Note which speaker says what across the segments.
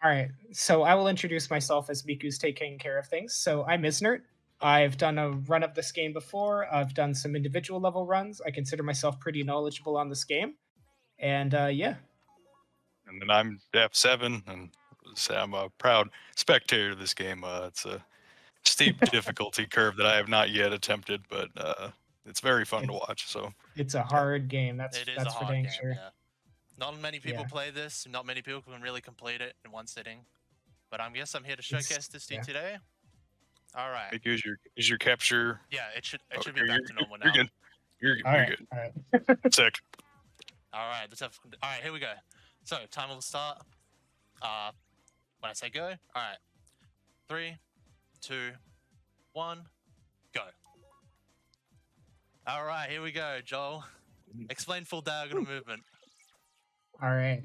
Speaker 1: All right, so I will introduce myself as Miku's taking care of things. So I'm Isnert. I've done a run of this game before. I've done some individual level runs. I consider myself pretty knowledgeable on this game, and yeah,
Speaker 2: And then I'm Daft7, and say I'm a proud spectator of this game. It's a steep difficulty curve that I have not yet attempted, but it's very fun to
Speaker 1: it's
Speaker 2: watch. So,
Speaker 1: it's a
Speaker 2: yeah.
Speaker 1: hard game. That's
Speaker 3: It is a
Speaker 1: that's for
Speaker 3: hard
Speaker 1: dang
Speaker 3: game,
Speaker 1: sure.
Speaker 3: yeah. Not many people
Speaker 1: Yeah,
Speaker 3: play this. Not many people can really complete it in one sitting. But I guess I'm here to
Speaker 1: it's
Speaker 3: showcase this to you
Speaker 1: yeah.
Speaker 3: today. All right.
Speaker 2: Make use your capture.
Speaker 3: Yeah, it should be
Speaker 2: Okay,
Speaker 3: back to normal
Speaker 2: you're
Speaker 3: now.
Speaker 2: good.
Speaker 1: All
Speaker 2: You're
Speaker 1: right,
Speaker 2: good.
Speaker 1: all right.
Speaker 2: Sick.
Speaker 3: All right. All right. Here we go. So time will start. When I say go. All right. 3, 2, 1, go. All right. Here we go, Joel. Explain full diagonal movement.
Speaker 1: All right.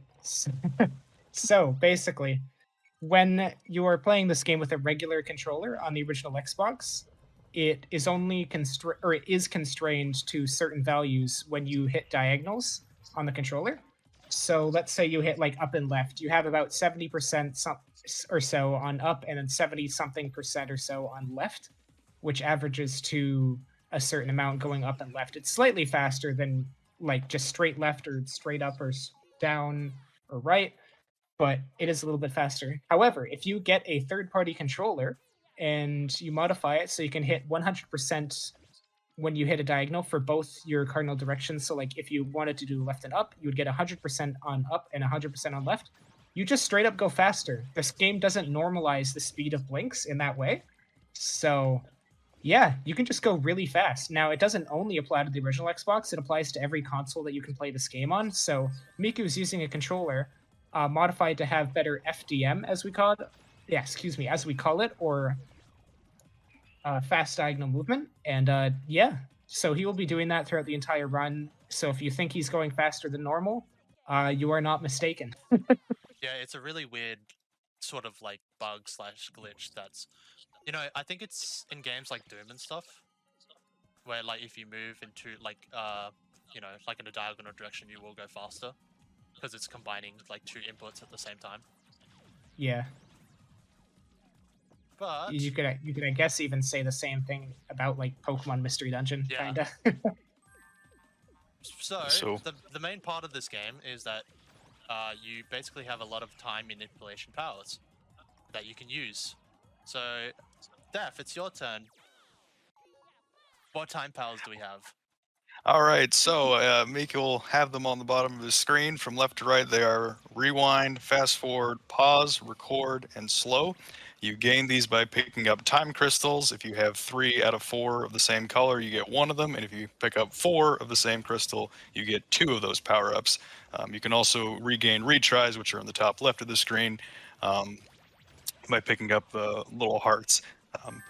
Speaker 1: So basically, when you are playing this game with a regular controller on the original Xbox, it is only it is constrained to certain values when you hit diagonals on the controller. So let's say you hit like up and left, you have about 70% or so on up and then 70 something percent or so on left, which averages to a certain amount going up and left. It's slightly faster than like just straight left or straight up or down or right, but it is a little bit faster. However, if you get a third party controller and you modify it so you can hit 100% when you hit a diagonal for both your cardinal directions. So, like if you wanted to do left and up, you would get 100% on up and 100% on left. You just straight up go faster. This game doesn't normalize the speed of Blinx in that way. So, yeah, you can just go really fast. Now, it doesn't only apply to the original Xbox, it applies to every console that you can play this game on. So, Miku is using a controller modified to have better FDM, as we call it. Yeah, excuse me, as we call it, or fast diagonal movement. And yeah, so he will be doing that throughout the entire run. So if you think he's going faster than normal, you are not mistaken.
Speaker 3: Yeah, it's a really weird sort of like bug slash glitch that's, I think it's in games like Doom and stuff, where like if you move into like in a diagonal direction, you will go faster because it's combining like two inputs at the same time.
Speaker 1: Yeah,
Speaker 3: But
Speaker 1: you could I guess even say the same thing about like Pokemon Mystery Dungeon,
Speaker 3: yeah,
Speaker 1: kinda.
Speaker 3: so
Speaker 2: So,
Speaker 3: the main part of this game is that you basically have a lot of time manipulation powers that you can use. So, Daph, it's your turn. What time powers do we have?
Speaker 2: all right. So, Mika will have them on the bottom of his screen from left to right. They are rewind, fast forward, pause, record, and slow. You gain these by picking up time crystals. If you have 3 out of 4 of the same color, you get one of them. And if you pick up 4 of the same crystal, you get 2 of those power ups. You can also regain retries, which are in the top left of the screen, um, by picking up the little hearts. Um,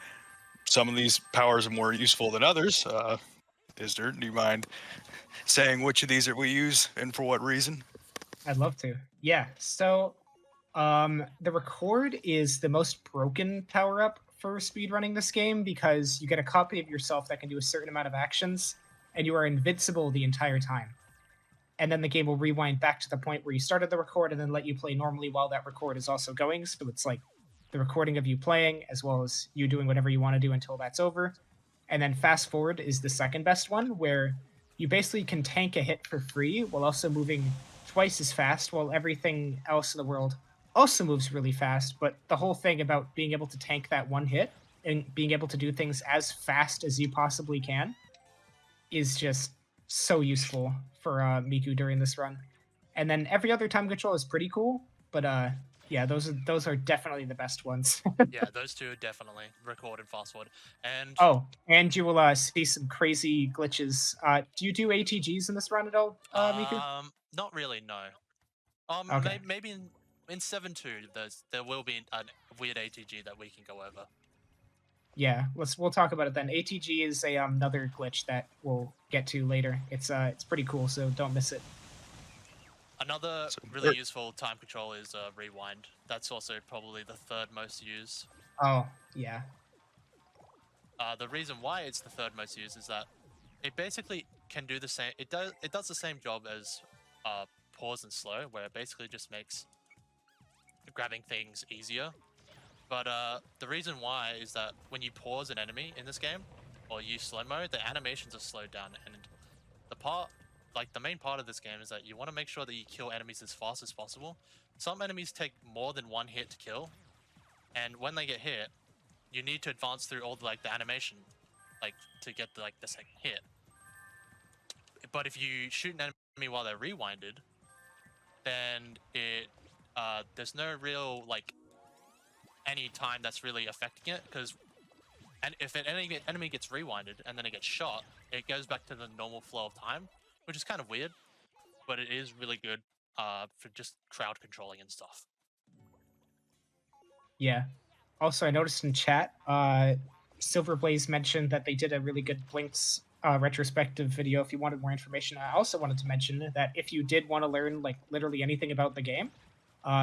Speaker 2: some of these powers are more useful than others. Isner, do you mind saying which of these are we use and for what reason?
Speaker 1: I'd love to. Yeah. So the record is the most broken power up for speedrunning this game because you get a copy of yourself that can do a certain amount of actions and you are invincible the entire time. And then the game will rewind back to the point where you started the record and then let you play normally while that record is also going. So it's like the recording of you playing as well as you doing whatever you want to do until that's over. And then fast forward is the second best one, where you basically can tank a hit for free while also moving twice as fast, while everything else in the world also moves really fast. But the whole thing about being able to tank that one hit and being able to do things as fast as you possibly can is just so useful for Miku during this run. And then every other time control is pretty cool, but yeah, those are definitely the best ones.
Speaker 3: Yeah, those two are definitely record and fast forward. And
Speaker 1: Oh, and you will see some crazy glitches. Do you do ATGs in this run at all, Miku?
Speaker 3: not really, no.
Speaker 1: Okay.
Speaker 3: Maybe in 7.2, there will be a weird ATG that we can go over.
Speaker 1: Yeah, we'll talk about it then. ATG is a another glitch that we'll get to later. It's pretty cool, so don't miss it.
Speaker 3: Another
Speaker 2: So,
Speaker 3: really useful time control is rewind. That's also probably the third most used.
Speaker 1: Oh, yeah.
Speaker 3: The reason why it's the third most used is that it basically can do the same. It does the same job as pause and slow, where it basically just makes grabbing things easier. But the reason why is that when you pause an enemy in this game or use slow mo, the animations are slowed down, and the main part of this game is that you want to make sure that you kill enemies as fast as possible. Some enemies take more than one hit to kill, and when they get hit, you need to advance through all the animation, to get the second hit. But if you shoot an enemy while they're rewinded, then there's no real any time that's really affecting it, because if an enemy gets rewinded and then it gets shot, it goes back to the normal flow of time, which is kind of weird, but it is really good for just crowd controlling and stuff.
Speaker 1: Yeah. Also, I noticed in chat, Silverblaze mentioned that they did a really good Blinx retrospective video. If you wanted more information, I also wanted to mention that if you did want to learn literally anything about the game,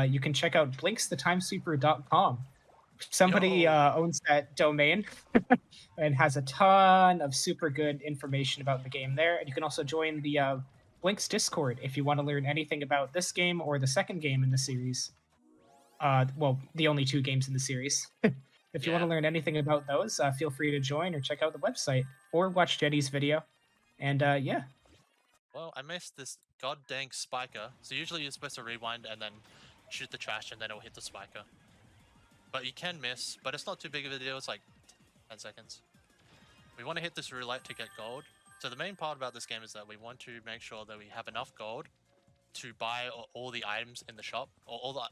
Speaker 1: you can check out blinxthetimesweeper.com. Somebody owns that domain and has a ton of super good information about the game there. And you can also join the Blinx Discord if you want to learn anything about this game or the second game in the series. Well, the only 2 games in the series. If you want to learn anything about those, feel free to join or check out the website or watch Jetty's video. And yeah.
Speaker 3: Well, I missed this goddamn spiker. So usually you're supposed to rewind and then shoot the trash and then it'll hit the spiker. But you can miss, but it's not too big of a deal. It's like 10 seconds. We want to hit this roulette to get gold. So the main part about this game is that we want to make sure that we have enough gold to buy all the items in the shop, or all the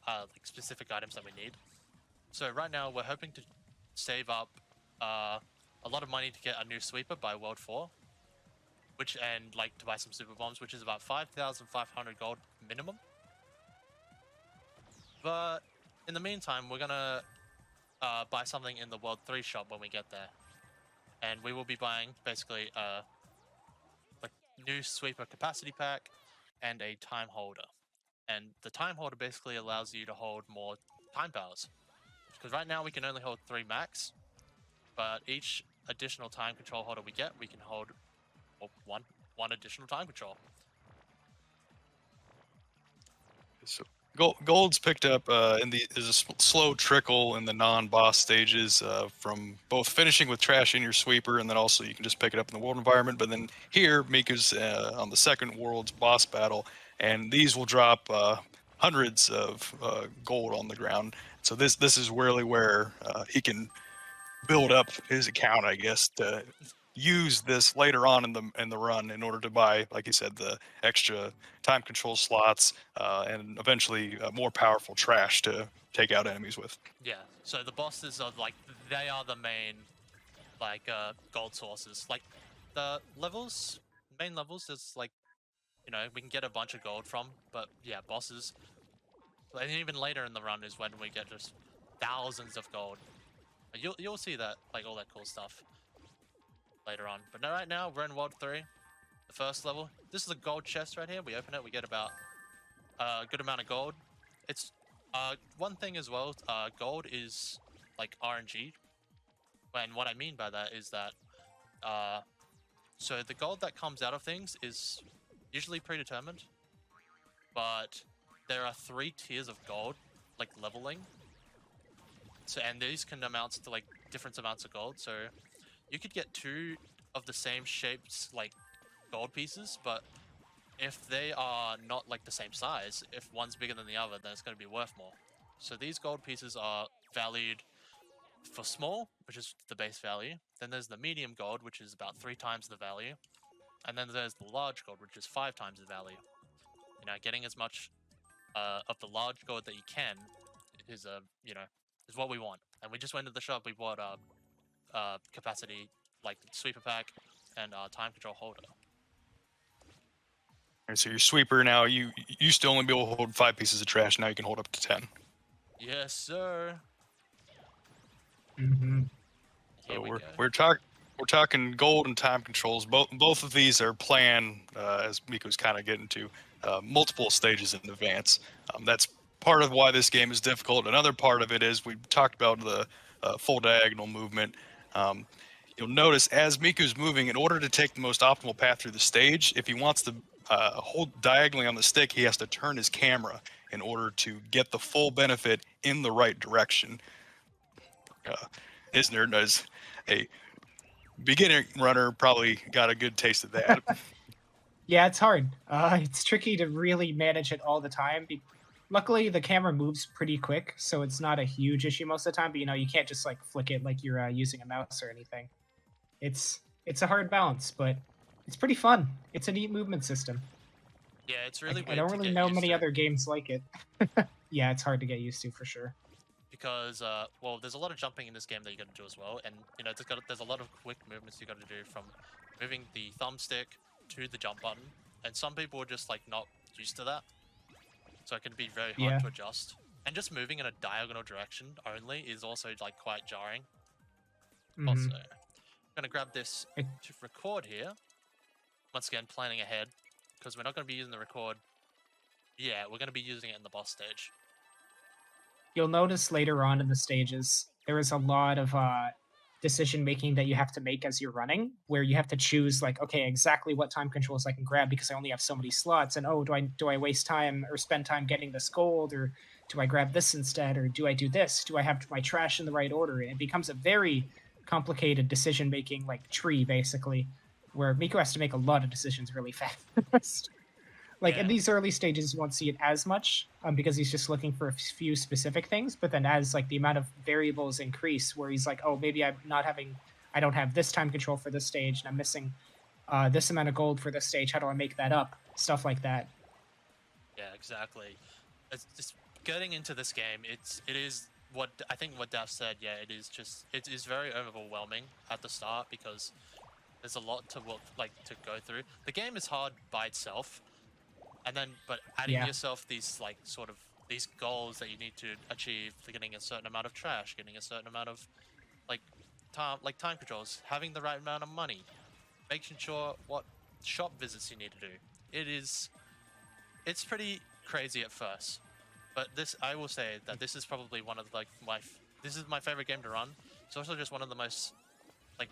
Speaker 3: specific items that we need. So right now we're hoping to save up a lot of money to get a new sweeper by World 4, and to buy some super bombs, which is about 5,500 gold minimum. But in the meantime, we're gonna buy something in the World 3 shop when we get there, and we will be buying basically new sweeper capacity pack and a time holder. And the time holder basically allows you to hold more time powers, because right now we can only hold 3 max, but each additional time control holder we get, we can hold one additional time control.
Speaker 2: So gold's picked up is a slow trickle in the non-boss stages, from both finishing with trash in your sweeper, and then also you can just pick it up in the world environment. But then here, Miku's on the second world's boss battle, and these will drop hundreds of gold on the ground. So this is really where he can build up his account, I guess, to use this later on in the run in order to buy, like you said, the extra time control slots, and eventually more powerful trash to take out enemies with.
Speaker 3: Yeah, so the bosses are they are the main gold sources. The main levels is we can get a bunch of gold from, but yeah, bosses, and even later in the run is when we get just thousands of gold. You'll see that all that cool stuff later on. But no, right now we're in World 3, the first level. This is a gold chest right here. We open it, we get about a good amount of gold. It's one thing as well, gold is RNG. And what I mean by that is that so the gold that comes out of things is usually predetermined, but there are 3 tiers of gold leveling. So, and these can amount to different amounts of gold. So you could get 2 of the same shapes gold pieces, but if they are not the same size, if one's bigger than the other, then it's going to be worth more. So these gold pieces are valued for small, which is the base value. Then there's the medium gold, which is about 3 times the value. And then there's the large gold, which is 5 times the value. Getting as much of the large gold that you can is is what we want. And we just went to the shop. We bought capacity sweeper pack and time control holder.
Speaker 2: And so your sweeper now, you used to only be able to hold 5 pieces of trash. Now you can hold up to 10.
Speaker 3: Yes, sir.
Speaker 1: Mm-hmm.
Speaker 2: So we're talking gold and time controls. Both of these are planned, as Miko's kind of getting to, multiple stages in advance. That's part of why this game is difficult. Another part of it is we talked about the full diagonal movement. You'll notice as Miku's moving, in order to take the most optimal path through the stage, if he wants to hold diagonally on the stick, he has to turn his camera in order to get the full benefit in the right direction. Isnert, as a beginner runner, probably got a good taste of that.
Speaker 1: Yeah, it's hard. It's tricky to really manage it all the time. Luckily, the camera moves pretty quick, so it's not a huge issue most of the time. But you can't just like flick it like you're using a mouse or anything. It's a hard balance, but it's pretty fun. It's a neat movement system.
Speaker 3: Yeah, it's really
Speaker 1: I
Speaker 3: weird
Speaker 1: don't
Speaker 3: to
Speaker 1: really
Speaker 3: get
Speaker 1: know
Speaker 3: used
Speaker 1: many
Speaker 3: to
Speaker 1: other games like it. Yeah, it's hard to get used to for sure.
Speaker 3: because well, there's a lot of jumping in this game that you got to do as well, and there's a lot of quick movements you got to do, from moving the thumbstick to the jump button, and some people are just like not used to that, so it can be very hard
Speaker 1: Yeah.
Speaker 3: to adjust. And just moving in a diagonal direction only is also like quite jarring.
Speaker 1: Mhm.
Speaker 3: Also, I'm gonna grab this
Speaker 1: It-
Speaker 3: to record here. Once again, planning ahead, because we're not gonna be using the record. Yeah, we're gonna be using it in the boss stage.
Speaker 1: You'll notice later on in the stages, there is a lot of decision making that you have to make as you're running, where you have to choose like, okay, exactly what time controls I can grab because I only have so many slots, and oh, do I waste time or spend time getting this gold, or do I grab this instead, or do I do this? Do I have my trash in the right order? And it becomes a very complicated decision making like tree basically, where Miko has to make a lot of decisions really fast. Like in
Speaker 3: Yeah.
Speaker 1: these early stages, you won't see it as much because he's just looking for a few specific things. But then as like the amount of variables increase, where he's like, oh, maybe I don't have this time control for this stage, and I'm missing this amount of gold for this stage. How do I make that up? Stuff like that.
Speaker 3: Yeah, exactly. It's just getting into this game. It is what I think what Daft said. Yeah, it is very overwhelming at the start because there's a lot to to go through. The game is hard by itself, and then but adding
Speaker 1: Yeah.
Speaker 3: yourself these like sort of these goals that you need to achieve for getting a certain amount of trash, getting a certain amount of like time controls, having the right amount of money, making sure what shop visits you need to do. It's pretty crazy at first, but I will say that this is probably one of like this is my favorite game to run. It's also just one of the most like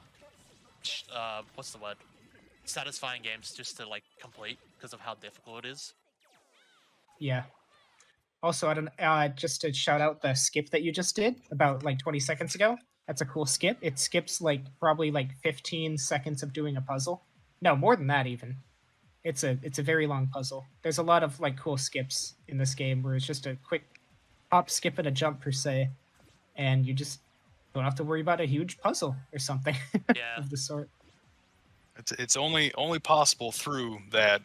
Speaker 3: what's the word, satisfying games just to like complete because of how difficult it is.
Speaker 1: Yeah. Also, I don't. Just to shout out the skip that you just did about like 20 seconds ago. That's a cool skip. It skips like probably like 15 seconds of doing a puzzle. No, more than that even. It's a very long puzzle. There's a lot of like cool skips in this game where it's just a quick hop, skip, and a jump per se, and you just don't have to worry about a huge puzzle or something
Speaker 3: Yeah.
Speaker 1: of the sort.
Speaker 2: It's only possible through that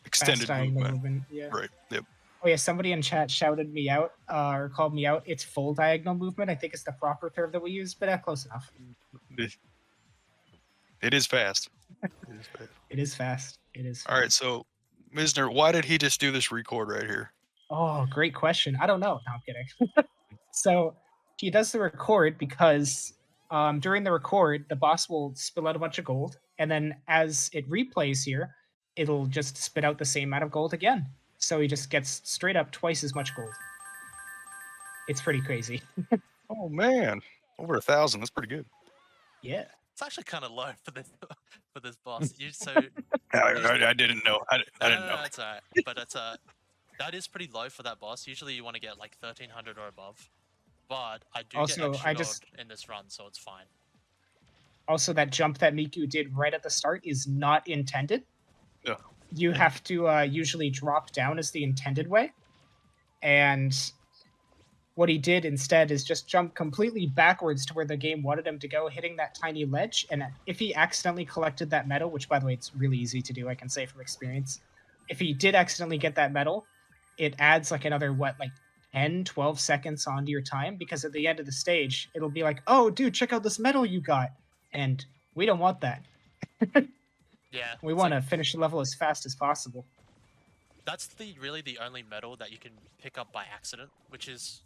Speaker 2: extended
Speaker 1: Fast diagonal
Speaker 2: movement.
Speaker 1: movement. Yeah.
Speaker 2: Right. Yep.
Speaker 1: Oh yeah, somebody in chat shouted me out or called me out. It's full diagonal movement. I think it's the proper term that we use, but close enough.
Speaker 2: It is fast. It is fast.
Speaker 1: It is fast. It is.
Speaker 2: All right, so Misner, why did he just do this record right here?
Speaker 1: Oh, great question. I don't know. No, I'm kidding. So he does the record because during the record, the boss will spill out a bunch of gold, and then as it replays here, it'll just spit out the same amount of gold again. So he just gets straight up twice as much gold. It's pretty crazy.
Speaker 2: Oh man, over 1,000. That's pretty good.
Speaker 1: Yeah.
Speaker 3: It's actually kind of low for this for this boss.
Speaker 2: I didn't know. I didn't know.
Speaker 3: No, it's alright. But that is pretty low for that boss. Usually you want to get like 1300 or above. But I do
Speaker 1: Also,
Speaker 3: get extra gold in this run, so it's fine.
Speaker 1: Also, that jump that Miku did right at the start is not intended.
Speaker 2: Yeah.
Speaker 1: You have to usually drop down as the intended way. And what he did instead is just jump completely backwards to where the game wanted him to go, hitting that tiny ledge. And if he accidentally collected that medal, which, by the way, it's really easy to do, I can say from experience. If he did accidentally get that medal, it adds like another, 10, 12 seconds onto your time, because at the end of the stage, it'll be like, oh, dude, check out this medal you got. And we don't want that.
Speaker 3: Yeah.
Speaker 1: We want to finish the level as fast as possible.
Speaker 3: That's really the only medal that you can pick up by accident, which is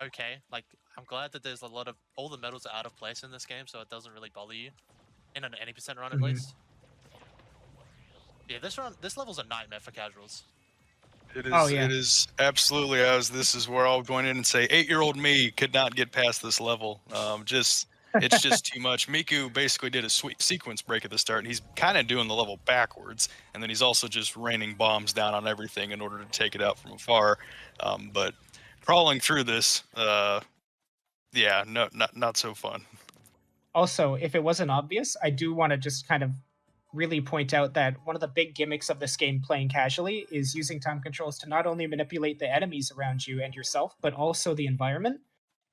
Speaker 3: okay. Like, I'm glad that there's all the medals are out of place in this game, so it doesn't really bother you in an 80% run at least. Yeah, this level's a nightmare for casuals.
Speaker 2: It is.
Speaker 1: Oh, yeah.
Speaker 2: It is absolutely. This is where I'll go in and say, 8-year-old me could not get past this level. Just It's just too much. Miku basically did a sweet sequence break at the start, and he's kind of doing the level backwards, and then he's also just raining bombs down on everything in order to take it out from afar. But crawling through this, yeah, no, not so fun.
Speaker 1: Also, if it wasn't obvious, I do want to just kind of really point out that one of the big gimmicks of this game playing casually is using time controls to not only manipulate the enemies around you and yourself, but also the environment.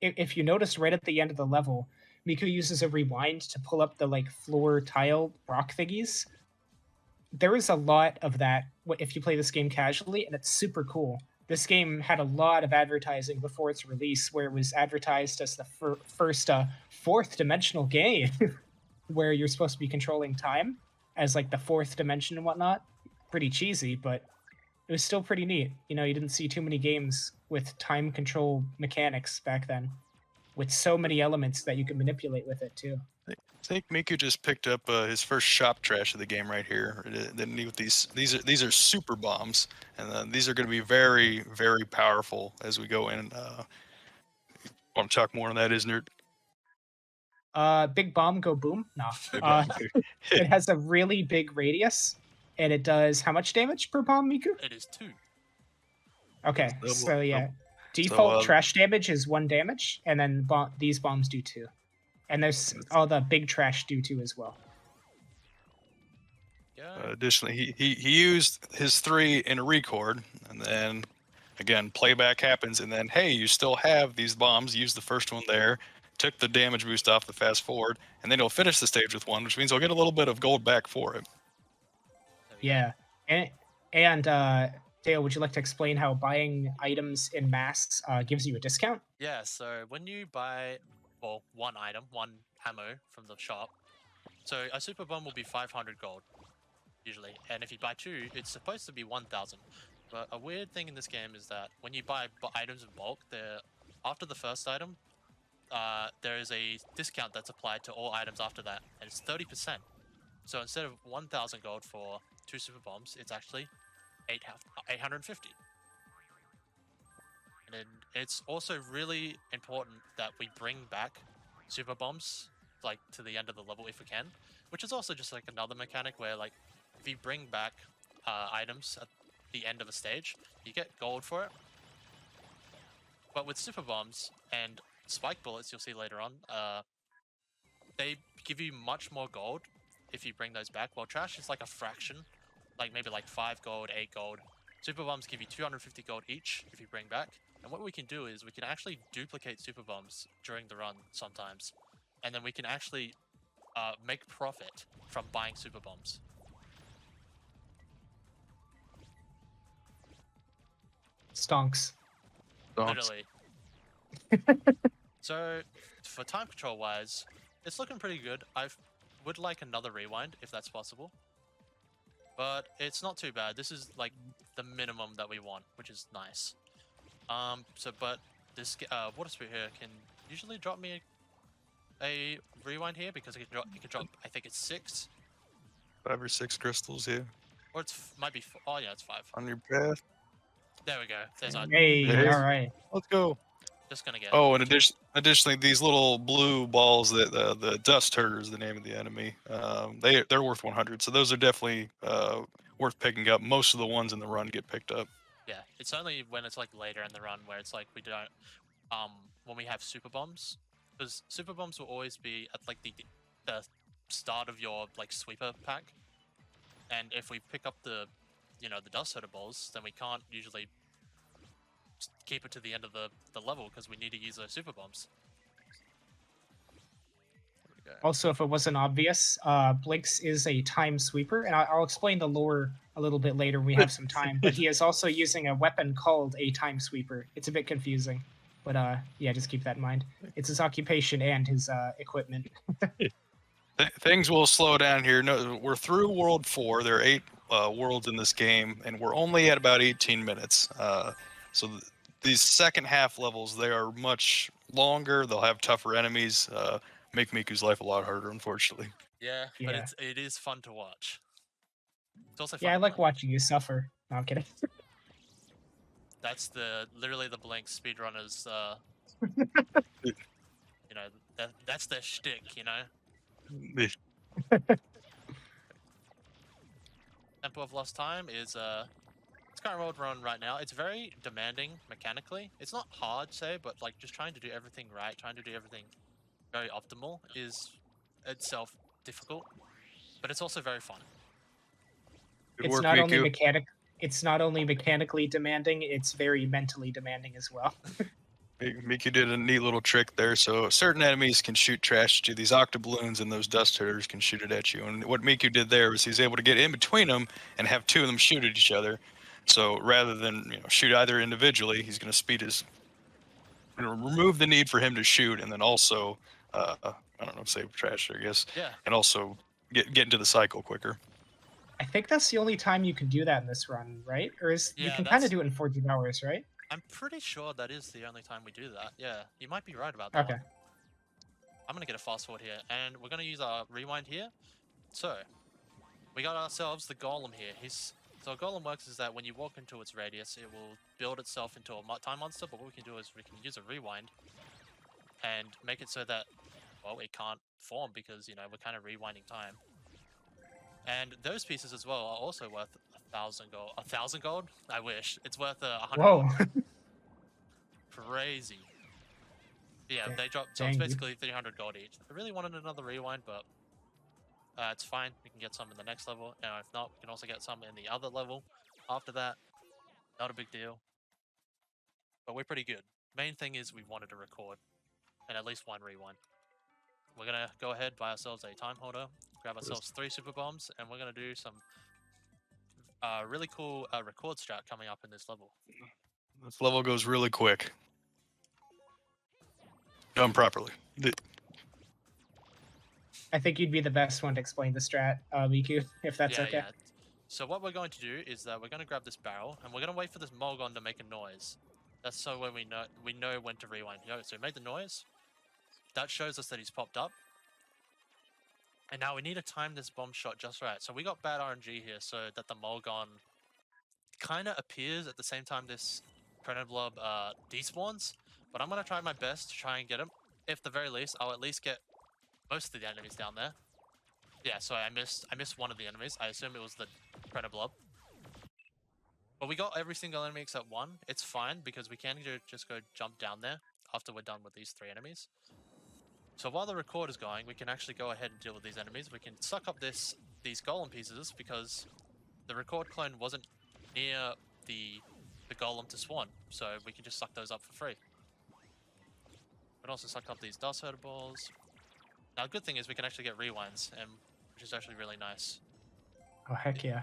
Speaker 1: If you notice right at the end of the level, Miku uses a rewind to pull up the like floor tile rock thingies. There is a lot of that if you play this game casually, and it's super cool. This game had a lot of advertising before its release, where it was advertised as the first fourth dimensional game, where you're supposed to be controlling time as like the fourth dimension and whatnot. Pretty cheesy, but it was still pretty neat. You know, you didn't see too many games with time control mechanics back then, with so many elements that you could manipulate with it too.
Speaker 2: I think Miku just picked up his first shop trash of the game right here. Didn't he? With these are super bombs, and these are going to be very, very powerful as we go in. Want to talk more on that, Isnert?
Speaker 1: Big bomb go boom. No.
Speaker 2: Big bomb.
Speaker 1: It has a really big radius, and it does how much damage per bomb, Miku?
Speaker 3: It is 2.
Speaker 1: Okay,
Speaker 2: Double-
Speaker 1: so yeah,
Speaker 2: double.
Speaker 1: default
Speaker 2: So,
Speaker 1: trash damage is 1 damage, and then these bombs do 2, and there's all the big trash do 2 as well.
Speaker 3: Yeah.
Speaker 2: Additionally, he used his 3 in a record, and then again playback happens, and then hey, you still have these bombs. Use the first one there. Took the damage boost off the fast forward, and then he'll finish the stage with 1, which means he'll get a little bit of gold back for it.
Speaker 3: There we go.
Speaker 1: Yeah, and Dale, would you like to explain how buying items in mass gives you a discount?
Speaker 3: Yeah, so when you buy, well, 1 item, 1 ammo from the shop, so a super bomb will be 500 gold, usually. And if you buy 2, it's supposed to be 1,000. But a weird thing in this game is that when you buy items in bulk, after the first item, there is a discount that's applied to all items after that, and it's 30%. So instead of 1,000 gold for 2 super bombs, it's actually 850. And it's also really important that we bring back super bombs like to the end of the level if we can, which is also just like another mechanic where like if you bring back items at the end of a stage, you get gold for it. But with super bombs and spike bullets, you'll see later on, they give you much more gold if you bring those back. While trash is like a fraction, like maybe like 5 gold, 8 gold. Super bombs give you 250 gold each if you bring back. And what we can do is we can actually duplicate super bombs during the run sometimes, and then we can actually make profit from buying super bombs.
Speaker 1: Stonks.
Speaker 3: Literally. So, for time control wise, it's looking pretty good. I would like another rewind if that's possible, but it's not too bad. This is like the minimum that we want, which is nice. But this water spirit here can usually drop me a rewind here because it can drop. I think it's 6
Speaker 2: 5 or 6 crystals here
Speaker 3: or might be. Oh yeah, it's 5.
Speaker 2: on your path.
Speaker 3: There we go. There's our.
Speaker 1: Hey,
Speaker 2: There it is.
Speaker 1: all right.
Speaker 2: Let's go.
Speaker 3: Just gonna get.
Speaker 2: Oh, and additionally, these little blue balls, that the dust herder is the name of the enemy. They're worth 100, so those are definitely worth picking up. Most of the ones in the run get picked up.
Speaker 3: Yeah, it's only when it's like later in the run where it's like we don't, when we have super bombs, because super bombs will always be at like the start of your like sweeper pack, and if we pick up the, the dust herder balls, then we can't usually keep it to the end of the level because we need to use those super bombs. There we go.
Speaker 1: Also, if it wasn't obvious, Blinx is a time sweeper, and I'll explain the lore a little bit later when we have some time, but he is also using a weapon called a time sweeper. It's a bit confusing, but yeah, just keep that in mind. It's his occupation and his equipment.
Speaker 2: Things will slow down here. No, we're through World 4. There are 8 worlds in this game, and we're only at about 18 minutes. So these second half levels, they are much longer. They'll have tougher enemies. Make Miku's life a lot harder, unfortunately.
Speaker 3: Yeah, but
Speaker 1: Yeah.
Speaker 3: it is fun to watch. It's also fun
Speaker 1: Yeah, I
Speaker 3: to
Speaker 1: like
Speaker 3: play.
Speaker 1: watching you suffer. No, I'm kidding.
Speaker 3: That's literally the Blinx speedrunners. That's their shtick, you know. Tempo of Lost Time is it's kind of road run right now. It's very demanding mechanically. It's not hard, say, but like just trying to do everything right, trying to do everything very optimal is itself difficult, but it's also very fun.
Speaker 2: Good
Speaker 1: It's
Speaker 2: work,
Speaker 1: not only
Speaker 2: Miku.
Speaker 1: it's not only mechanically demanding, it's very mentally demanding as well.
Speaker 2: Miku did a neat little trick there. So certain enemies can shoot trash at you. These octoballoons and those dust hitters can shoot it at you. And what Miku did there was he's able to get in between them and have two of them shoot at each other. So rather than shoot either individually, he's going to speed his, remove the need for him to shoot, and then also I don't know, save trash, I guess,
Speaker 3: Yeah,
Speaker 2: and also get into the cycle quicker.
Speaker 1: I think that's the only time you can do that in this run, right? Or is you
Speaker 3: Yeah,
Speaker 1: can kind of
Speaker 3: that's-
Speaker 1: do it in 14 hours, right?
Speaker 3: I'm pretty sure that is the only time we do that. Yeah, you might be right about that
Speaker 1: Okay.
Speaker 3: one. I'm gonna get a fast forward here, and we're gonna use our rewind here. So, we got ourselves the golem here. So a golem works is that when you walk into its radius, it will build itself into a time monster, but what we can do is we can use a rewind and make it so that, well, it can't form because, we're kind of rewinding time. And those pieces as well are also worth 1,000 gold. 1,000 gold? I wish. It's worth 100
Speaker 1: Whoa.
Speaker 3: gold. Crazy. Yeah, they drop. So it's
Speaker 1: Dang,
Speaker 3: basically 300 gold each. I really wanted another rewind, but it's fine. We can get some in the next level. And if not, we can also get some in the other level after that. Not a big deal. But we're pretty good. Main thing is we wanted to record and at least one rewind. We're going to go ahead, buy ourselves a time holder, grab ourselves 3 super bombs, and we're going to do some really cool record strat coming up in this level.
Speaker 2: This level goes really quick. Done properly.
Speaker 1: I think you'd be the best one to explain the strat, Miku, if that's
Speaker 3: Yeah,
Speaker 1: okay.
Speaker 3: yeah. So what we're going to do is that we're going to grab this barrel, and we're going to wait for this Molgon to make a noise. That's so when we know when to rewind. So he made the noise. That shows us that he's popped up. And now we need to time this bomb shot just right. So we got bad RNG here so that the Molgon kind of appears at the same time this Prenoblob despawns. But I'm going to try my best to try and get him. If the very least, I'll at least get most of the enemies down there. Yeah, so I missed one of the enemies. I assume it was the Prenoblob. But we got every single enemy except one. It's fine because we can just go jump down there after we're done with these 3 enemies. So while the record is going, we can actually go ahead and deal with these enemies. We can suck up these golem pieces because the record clone wasn't near the golem to spawn, so we can just suck those up for free. We can also suck up these dust herder balls. Now, the good thing is we can actually get rewinds, which is actually really nice.
Speaker 1: Oh, heck yeah.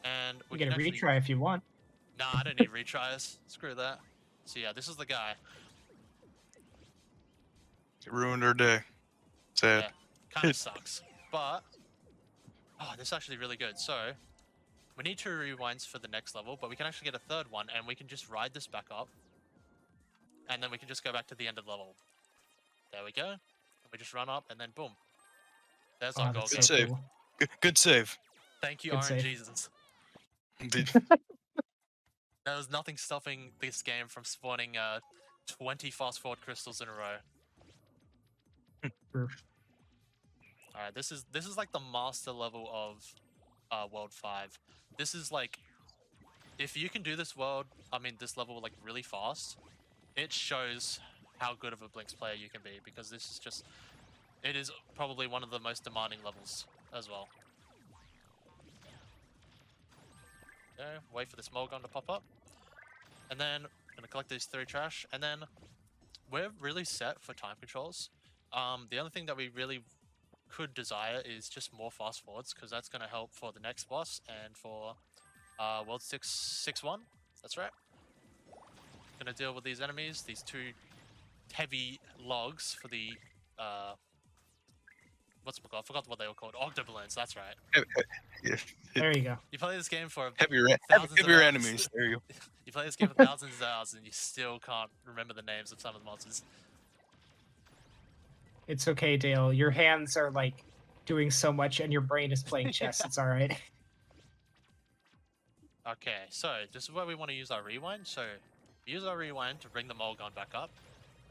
Speaker 3: And we
Speaker 1: You get
Speaker 3: can
Speaker 1: a
Speaker 3: actually...
Speaker 1: retry if you want.
Speaker 3: Nah, I don't need retries. Screw that. So yeah, this is the guy.
Speaker 2: It ruined our day. Sad.
Speaker 3: Yeah, kind of sucks. But, this is actually really good. So, we need 2 rewinds for the next level, but we can actually get a 3rd one, and we can just ride this back up. And then we can just go back to the end of the level. There we go. We just run up, and then boom. There's our goal.
Speaker 1: That's
Speaker 2: Good
Speaker 1: so
Speaker 2: save.
Speaker 1: cool.
Speaker 2: Good save.
Speaker 3: Thank you,
Speaker 1: Good save.
Speaker 3: RNGesus.
Speaker 2: Indeed.
Speaker 3: There was nothing stopping this game from spawning 20 fast forward crystals in a row.
Speaker 1: Proof.
Speaker 3: Alright, this is like the master level of World 5. This is like, if you can do this level like really fast, it shows how good of a Blinx player you can be, because this is just, it is probably one of the most demanding levels as well. Okay, wait for this Molgon to pop up. And then I'm gonna collect these 3 trash, and then we're really set for time controls. The only thing that we really could desire is just more fast forwards, because that's gonna help for the next boss and for World 6.1. That's right. Gonna deal with these enemies, these 2 heavy logs for the I forgot what they were called. Octoballoons, that's right.
Speaker 2: Yeah.
Speaker 1: There you go.
Speaker 3: You play this game for
Speaker 2: Heavier
Speaker 3: thousands of hours.
Speaker 2: enemies. There you go.
Speaker 3: You play this game for thousands of hours and you still can't remember the names of some of the monsters.
Speaker 1: It's okay, Dale. Your hands are like doing so much and your brain is playing chess. It's all right.
Speaker 3: Okay, so this is where we want to use our rewind. So use our rewind to bring the Molgon back up.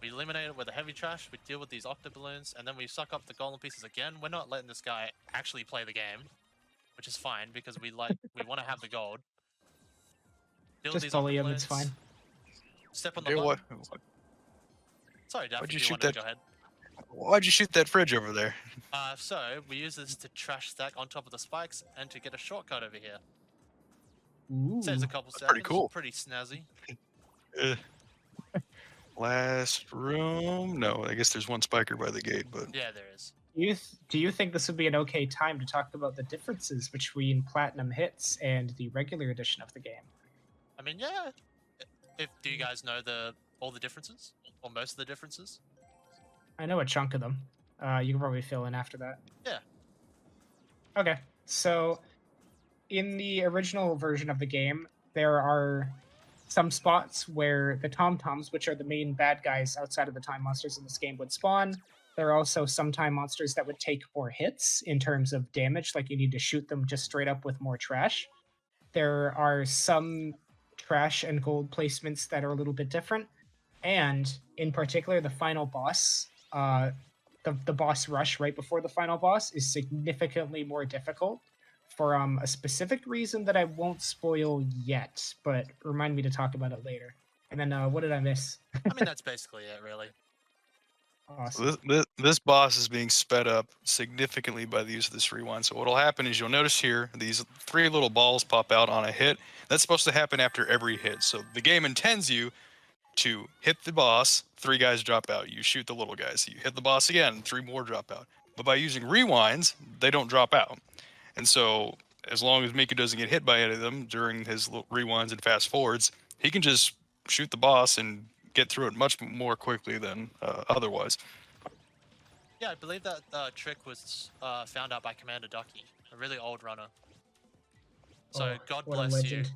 Speaker 3: We eliminate it with the heavy trash, we deal with these octoballoons, and then we suck up the golden pieces again. We're not letting this guy actually play the game, which is fine because we want to have the gold. Deal with
Speaker 1: Just
Speaker 3: these
Speaker 1: bully him, it's
Speaker 3: octoballoons.
Speaker 1: fine.
Speaker 3: Step on the
Speaker 2: Dude,
Speaker 3: button. Sorry,
Speaker 2: Why'd
Speaker 3: Daft,
Speaker 2: you
Speaker 3: do you
Speaker 2: shoot
Speaker 3: want to go ahead?
Speaker 2: Why'd you shoot that fridge over there?
Speaker 3: So we use this to trash stack on top of the spikes and to get a shortcut over here.
Speaker 1: Ooh.
Speaker 3: Saves a couple
Speaker 2: That's
Speaker 3: seconds.
Speaker 2: pretty cool.
Speaker 3: Pretty snazzy.
Speaker 2: Uh, last room? No, I guess there's one spiker by the gate, but
Speaker 3: Yeah, there is.
Speaker 1: Do you think this would be an okay time to talk about the differences between Platinum Hits and the regular edition of the game?
Speaker 3: I mean, yeah. Do you guys know all the differences, or most of the differences?
Speaker 1: I know a chunk of them. You can probably fill in after that.
Speaker 3: Yeah.
Speaker 1: Okay, so in the original version of the game, there are some spots where the Tom-Toms, which are the main bad guys outside of the time monsters in this game, would spawn. There are also some time monsters that would take more hits in terms of damage, like you need to shoot them just straight up with more trash. There are some trash and gold placements that are a little bit different, and in particular, the final boss, the boss rush right before the final boss is significantly more difficult for a specific reason that I won't spoil yet, but remind me to talk about it later. And then what did I miss?
Speaker 3: I mean, that's basically it, really.
Speaker 1: Awesome.
Speaker 2: this boss is being sped up significantly by the use of this rewind. So what'll happen is you'll notice here these 3 little balls pop out on a hit. That's supposed to happen after every hit. So the game intends you to hit the boss, 3 guys drop out. You shoot the little guys. You hit the boss again, 3 more drop out. But by using rewinds, they don't drop out. And so as long as Mika doesn't get hit by any of them during his little rewinds and fast forwards, he can just shoot the boss and get through it much more quickly than otherwise.
Speaker 3: Yeah, I believe that trick was found out by Commander Ducky, a really old runner. So
Speaker 1: Oh,
Speaker 3: God
Speaker 1: what a
Speaker 3: bless you.
Speaker 1: legend.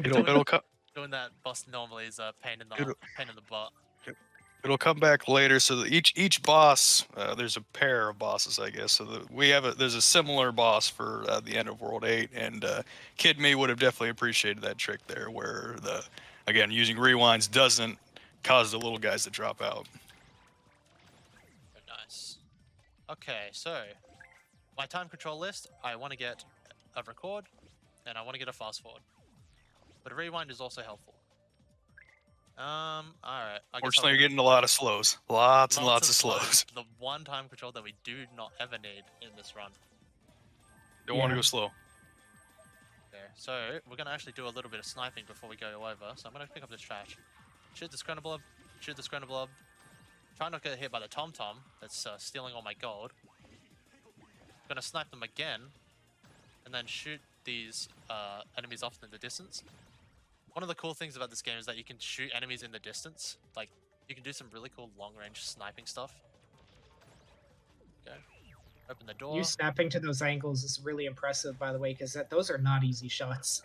Speaker 2: It'll come.
Speaker 3: Doing that boss normally is a pain in the butt.
Speaker 2: It'll come back later. So each boss, there's a pair of bosses, I guess. So there's a similar boss for the end of World 8, and Kid Me would have definitely appreciated that trick there, where again using rewinds doesn't cause the little guys to drop out.
Speaker 3: Very nice. Okay, so my time control list, I want to get a record, and I want to get a fast forward. But a rewind is also helpful. Alright.
Speaker 2: Fortunately, you're getting a lot of slows. Lots and lots of
Speaker 3: slows.
Speaker 2: slows.
Speaker 3: The one time control that we do not ever need in this run.
Speaker 2: Don't want to go slow.
Speaker 3: Okay, so we're going to actually do a little bit of sniping before we go over. So I'm going to pick up this trash. Shoot the Screnablob. Shoot the Screnablob. Try not to get hit by the Tom-Tom that's stealing all my gold. Going to snipe them again. And then shoot these enemies off in the distance. One of the cool things about this game is that you can shoot enemies in the distance. Like, you can do some really cool long-range sniping stuff. Okay. Open the door.
Speaker 1: You snapping to those angles is really impressive, by the way, because those are not easy shots.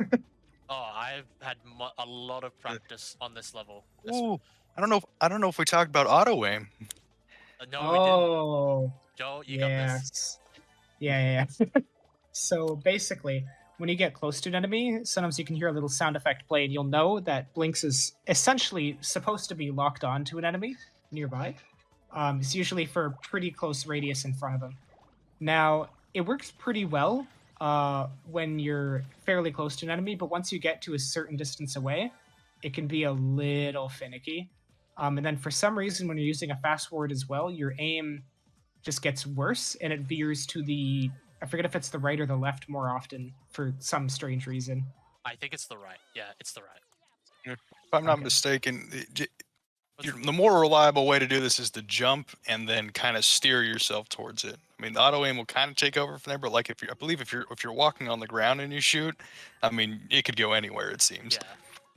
Speaker 3: Oh, I've had a lot of practice on this level.
Speaker 2: Ooh, I don't know if we talked about auto aim.
Speaker 3: No, we didn't.
Speaker 1: Oh,
Speaker 3: Joe, you got this.
Speaker 1: Yeah. So basically, when you get close to an enemy, sometimes you can hear a little sound effect play, and you'll know that Blinx is essentially supposed to be locked on to an enemy nearby. It's usually for a pretty close radius in front of them. Now, it works pretty well when you're fairly close to an enemy, but once you get to a certain distance away, it can be a little finicky. And then for some reason, when you're using a fast forward as well, your aim just gets worse, and it veers to the... I forget if it's the right or the left more often for some strange reason.
Speaker 3: I think it's the right. Yeah, it's the right.
Speaker 2: If I'm not
Speaker 1: Okay.
Speaker 2: mistaken, the more reliable way to do this is to jump and then kind of steer yourself towards it. I mean, the auto aim will kind of take over from there, but like I believe if you're walking on the ground and you shoot, I mean, it could go anywhere, it seems.
Speaker 3: Yeah.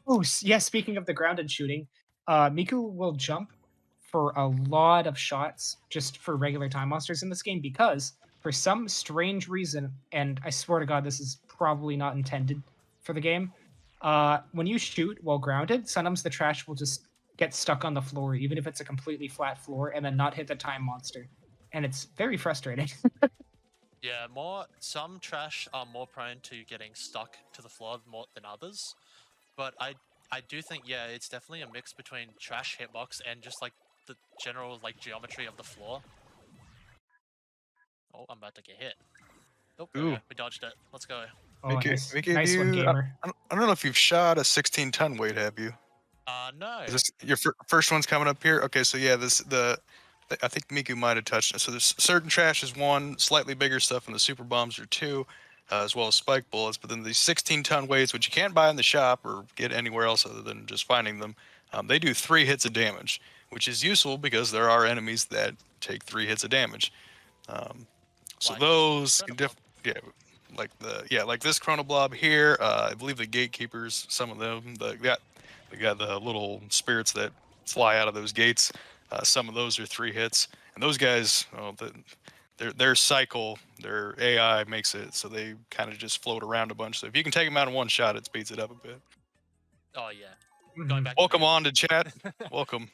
Speaker 1: Oh, yeah, speaking of the grounded shooting, Miku will jump for a lot of shots just for regular time monsters in this game because for some strange reason, and I swear to God, this is probably not intended for the game, when you shoot while grounded, sometimes the trash will just get stuck on the floor, even if it's a completely flat floor, and then not hit the time monster. And it's very frustrating.
Speaker 3: Yeah, some trash are more prone to getting stuck to the floor more than others. But I I do think, yeah, it's definitely a mix between trash hitbox and just like the general like geometry of the floor. Oh, I'm about to get hit. Oh, there we
Speaker 2: Ooh.
Speaker 3: go. We dodged it. Let's go.
Speaker 1: Oh, nice.
Speaker 2: Mickey,
Speaker 1: Nice one, gamer.
Speaker 2: I don't know if you've shot a 16-ton weight, have you?
Speaker 3: No.
Speaker 2: Is this your first one's coming up here? Okay, so yeah, I think Miku might have touched it. So there's certain trash is one, slightly bigger stuff, and the super bombs are two, as well as spike bullets. But then these 16-ton weights, which you can't buy in the shop or get anywhere else other than just finding them, they do 3 hits of damage, which is useful because there are enemies that take 3 hits of damage. So
Speaker 3: Like
Speaker 2: those,
Speaker 3: Chronoblob.
Speaker 2: like this Chronoblob here. I believe the gatekeepers, some of them, they got the little spirits that fly out of those gates. Some of those are 3 hits, and those guys, their cycle, their AI makes it so they kind of just float around a bunch. So if you can take them out in one shot, it speeds it up a bit.
Speaker 3: Oh yeah.
Speaker 1: Mhm.
Speaker 3: Going back.
Speaker 2: Welcome on to chat. Welcome.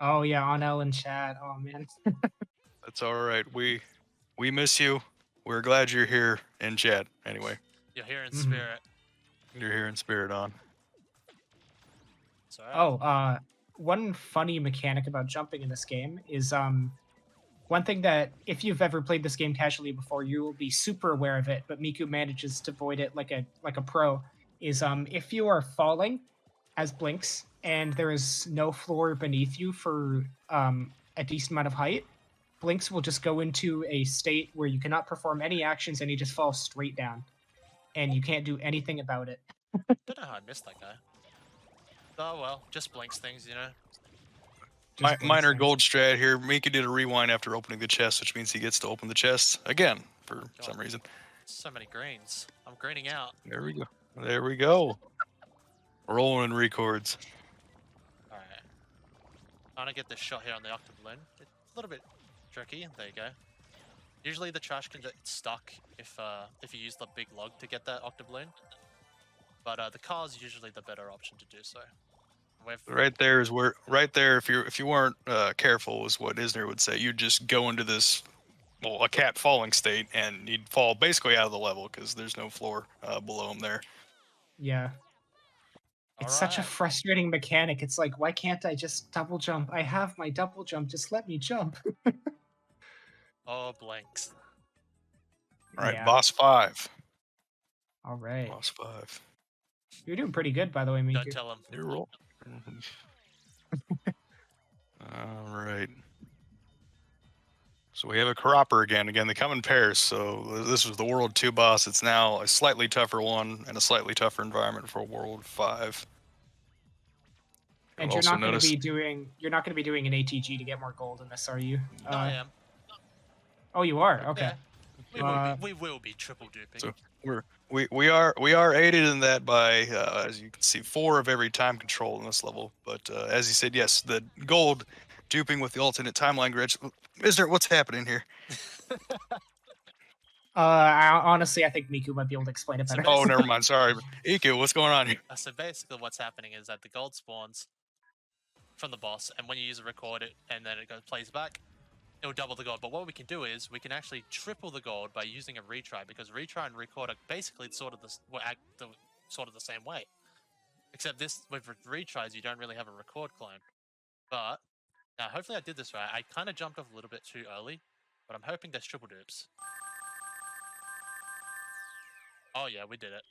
Speaker 1: Oh yeah, on Ellen chat. Oh man.
Speaker 2: That's all right. We miss you. We're glad you're here in chat. Anyway,
Speaker 3: You're here in
Speaker 1: Mhm.
Speaker 3: spirit.
Speaker 2: you're here in spirit on.
Speaker 3: It's alright.
Speaker 1: Oh, one funny mechanic about jumping in this game is one thing that if you've ever played this game casually before, you will be super aware of it, but Miku manages to avoid it like a pro, is if you are falling as Blinx and there is no floor beneath you for a decent amount of height, Blinx will just go into a state where you cannot perform any actions and he just falls straight down. And you can't do anything about it.
Speaker 3: Don't know how I missed that guy. Oh well, just Blinx things, you know.
Speaker 1: Just Blinx
Speaker 2: Minor
Speaker 1: things.
Speaker 2: gold strat here. Mika did a rewind after opening the chest, which means he gets to open the chest again for some reason.
Speaker 3: So many greens. I'm greening out.
Speaker 2: There we go. There we go. Rolling in records.
Speaker 3: Alright. Trying to get this shot here on the octoballoon. It's a little bit tricky. There you go. Usually the trash can get stuck if you use the big log to get that octoballoon. But the car is usually the better option to do so.
Speaker 2: Right there is where. Right there, if you weren't careful, is what Isnert would say. You'd just go into this, well, a cat falling state, and you'd fall basically out of the level because there's no floor below him there.
Speaker 1: Yeah. It's such a
Speaker 3: Alright.
Speaker 1: frustrating mechanic. It's like, why can't I just double jump? I have my double jump. Just let me jump.
Speaker 3: Oh, Blinx.
Speaker 2: All right,
Speaker 1: Yeah.
Speaker 2: boss 5.
Speaker 1: All right.
Speaker 2: Boss 5.
Speaker 1: You're doing pretty good, by the way, Miku.
Speaker 3: Don't tell him.
Speaker 2: New roll. All right. So we have a Cropper again. Again, they come in pairs. So this was the World 2 boss. It's now a slightly tougher one and a slightly tougher environment for World 5.
Speaker 1: And you're not going to be doing an ATG to get more gold in this, are you?
Speaker 3: No, I am.
Speaker 1: Oh, you are. Okay.
Speaker 3: Yeah. We will be triple duping.
Speaker 2: So we are aided in that by as you can see 4 of every time control in this level. But as you said, yes, the gold duping with the alternate timeline glitch. What's happening here?
Speaker 1: Honestly, I think Miku might be able to explain it better.
Speaker 2: Oh, never mind. Sorry, Iku, what's going on here?
Speaker 3: So basically, what's happening is that the gold spawns from the boss, and when you use a record it, and then it plays back, it will double the gold. But what we can do is we can actually triple the gold by using a retry, because retry and record are basically sort of the same way. Except this with retries, you don't really have a record clone. But now, hopefully, I did this right. I kind of jumped off a little bit too early, but I'm hoping there's triple dupes. Oh yeah, we did it.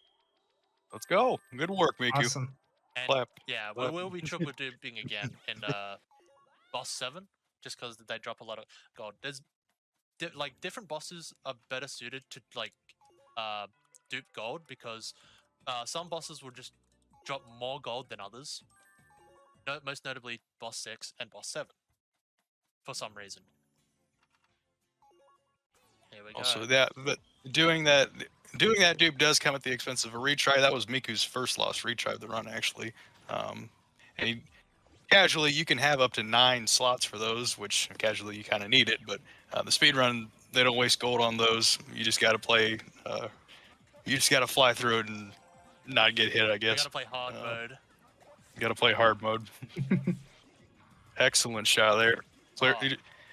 Speaker 2: Let's go. Good work, Miku.
Speaker 1: Awesome.
Speaker 3: And
Speaker 2: Clap.
Speaker 3: yeah, we will be triple duping again in boss 7, just because they drop a lot of gold. There's different bosses are better suited to dupe gold, because some bosses will just drop more gold than others. Most notably boss 6 and boss 7, for some reason. Here we go.
Speaker 2: Also, doing that dupe does come at the expense of a retry. That was Miku's first lost retry of the run, actually. And casually, you can have up to 9 slots for those, which casually you kind of need it. But the speedrun, they don't waste gold on those. You just got to play. You just got to fly through it and not get hit, I guess.
Speaker 3: You gotta play hard mode.
Speaker 2: You got to play hard mode. Excellent shot there. Clear.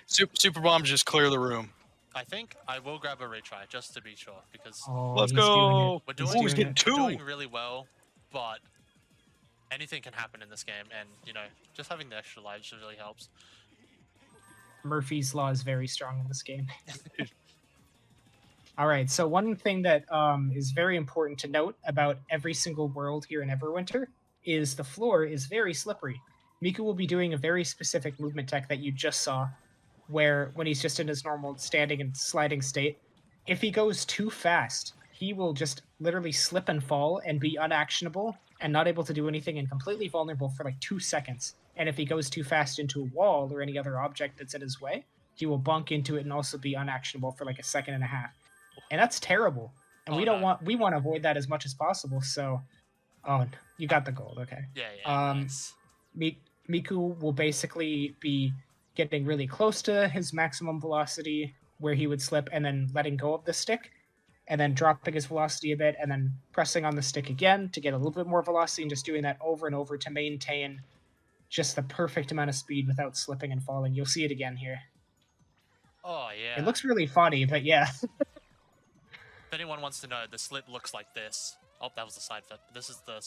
Speaker 2: Super bombs just clear the room.
Speaker 3: I think I will grab a retry just to be sure, because
Speaker 1: Oh,
Speaker 2: Let's
Speaker 1: he's doing
Speaker 2: go.
Speaker 1: it.
Speaker 3: we're doing,
Speaker 2: He's getting
Speaker 3: we're
Speaker 2: 2.
Speaker 3: doing really well, but anything can happen in this game, and you know, just having the extra lives just really helps.
Speaker 1: Murphy's Law is very strong in this game. All right, so one thing that is very important to note about every single world here in Everwinter is the floor is very slippery. Miku will be doing a very specific movement tech that you just saw, where when he's just in his normal standing and sliding state, if he goes too fast, he will just literally slip and fall and be unactionable and not able to do anything and completely vulnerable for like 2 seconds. And if he goes too fast into a wall or any other object that's in his way, he will bonk into it and also be unactionable for like a second and a half. And that's terrible. And we don't want we want to avoid that as much as possible. So, oh, you got the gold. Okay.
Speaker 3: Yeah, nice.
Speaker 1: Miku will basically be getting really close to his maximum velocity where he would slip and then letting go of the stick and then dropping his velocity a bit and then pressing on the stick again to get a little bit more velocity and just doing that over and over to maintain just the perfect amount of speed without slipping and falling. You'll see it again here.
Speaker 3: Oh yeah.
Speaker 1: It looks really funny, but yeah.
Speaker 3: If anyone wants to know, the slip looks like this. Oh, that was the side flip. This is the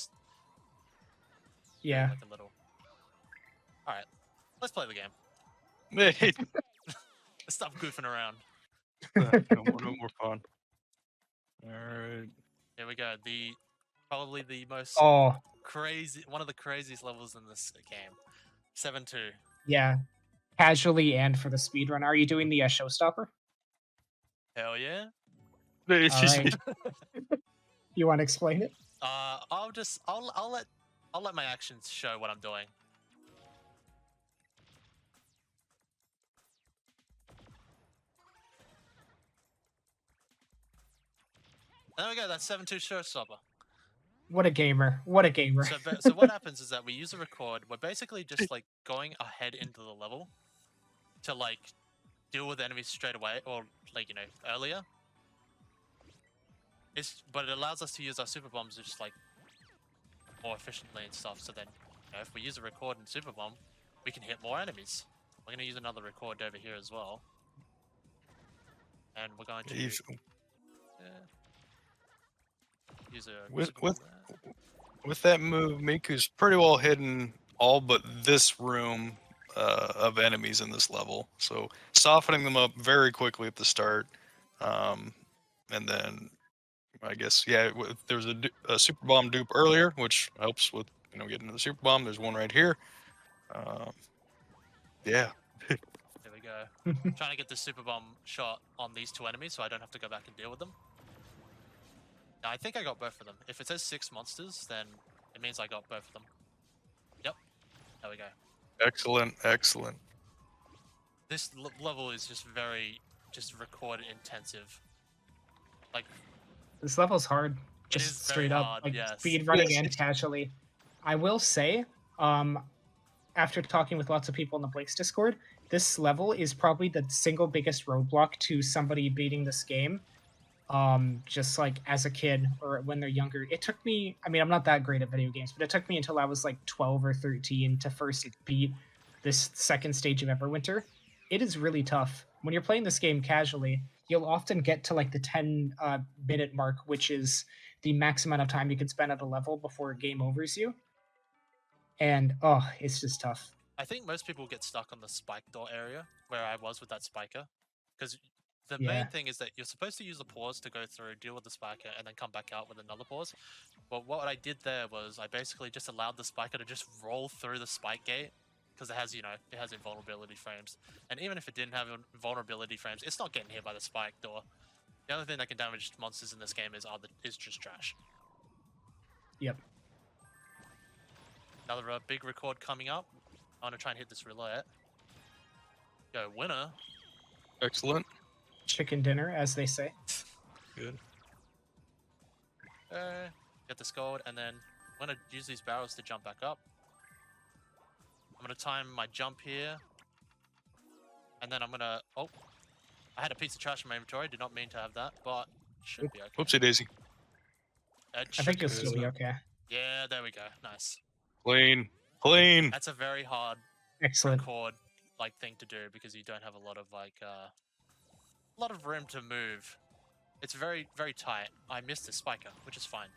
Speaker 1: Yeah.
Speaker 3: like a little. All right, let's play the game.
Speaker 2: Hey,
Speaker 3: Stop goofing around.
Speaker 2: no more fun. All right.
Speaker 3: Here we go. Probably the most crazy, one of the craziest levels in this game. 7-2.
Speaker 1: Yeah. Casually and for the speed run. Are you doing the showstopper?
Speaker 3: Hell yeah.
Speaker 1: All right. You want to explain it?
Speaker 3: I'll let my actions show what I'm doing. There we go. That's 7-2 showstopper.
Speaker 1: What a gamer. What a gamer.
Speaker 3: So what happens is that we use a record. We're basically just like going ahead into the level to like deal with enemies straight away or like, you know, earlier. But it allows us to use our super bombs just like more efficiently and stuff. So then, you know, if we use a record and super bomb, we can hit more enemies. We're going to use another record over here as well. And we're going to use a
Speaker 2: with that move, Miku's pretty well hidden all but this room of enemies in this level. So softening them up very quickly at the start, and then I guess there was a super bomb dupe earlier, which helps with getting to the super bomb. There's one right here. Yeah.
Speaker 3: There we go. Trying to get the super bomb shot on these two enemies so I don't have to go back and deal with them. Now, I think I got both of them. If it says 6 monsters, then it means I got both of them. Yep. There we go.
Speaker 2: Excellent.
Speaker 3: This level is just very record intensive. Like,
Speaker 1: this level's hard. Just straight up
Speaker 3: hard,
Speaker 1: like
Speaker 3: yes.
Speaker 1: speed running and casually. I will say, after talking with lots of people in the Blinx Discord, this level is probably the single biggest roadblock to somebody beating this game. Just like as a kid or when they're younger. It took me, I mean, I'm not that great at video games, but it took me until I was like 12 or 13 to first beat this second stage of Everwinter. It is really tough. When you're playing this game casually, you'll often get to like the 10-minute mark, which is the max amount of time you can spend at a level before a game overs you. And it's just tough.
Speaker 3: I think most people get stuck on the spike door area where I was with that spiker, because the main thing is that you're supposed to use a pause to go through, deal with the spiker, and then come back out with another pause. But what I did there was I basically just allowed the spiker to just roll through the spike gate, because it has, it has invulnerability frames. And even if it didn't have invulnerability frames, it's not getting hit by the spike door. The only thing that can damage monsters in this game is just trash.
Speaker 1: Yep.
Speaker 3: Another big record coming up. I want to try and hit this roulette. Go, winner.
Speaker 2: Excellent.
Speaker 1: Chicken dinner, as they say.
Speaker 2: Good.
Speaker 3: Get this gold, and then I'm going to use these barrels to jump back up. I'm going to time my jump here. And then I'm going to... Oh, I had a piece of trash in my inventory. Did not mean to have that, but should be okay.
Speaker 2: Whoopsie daisy.
Speaker 1: I think you'll still be okay.
Speaker 3: Yeah, there we go. Nice.
Speaker 2: Clean.
Speaker 3: That's a very hard record thing to do because you don't have a lot of room to move. It's very, very tight. I missed the spiker, which is fine.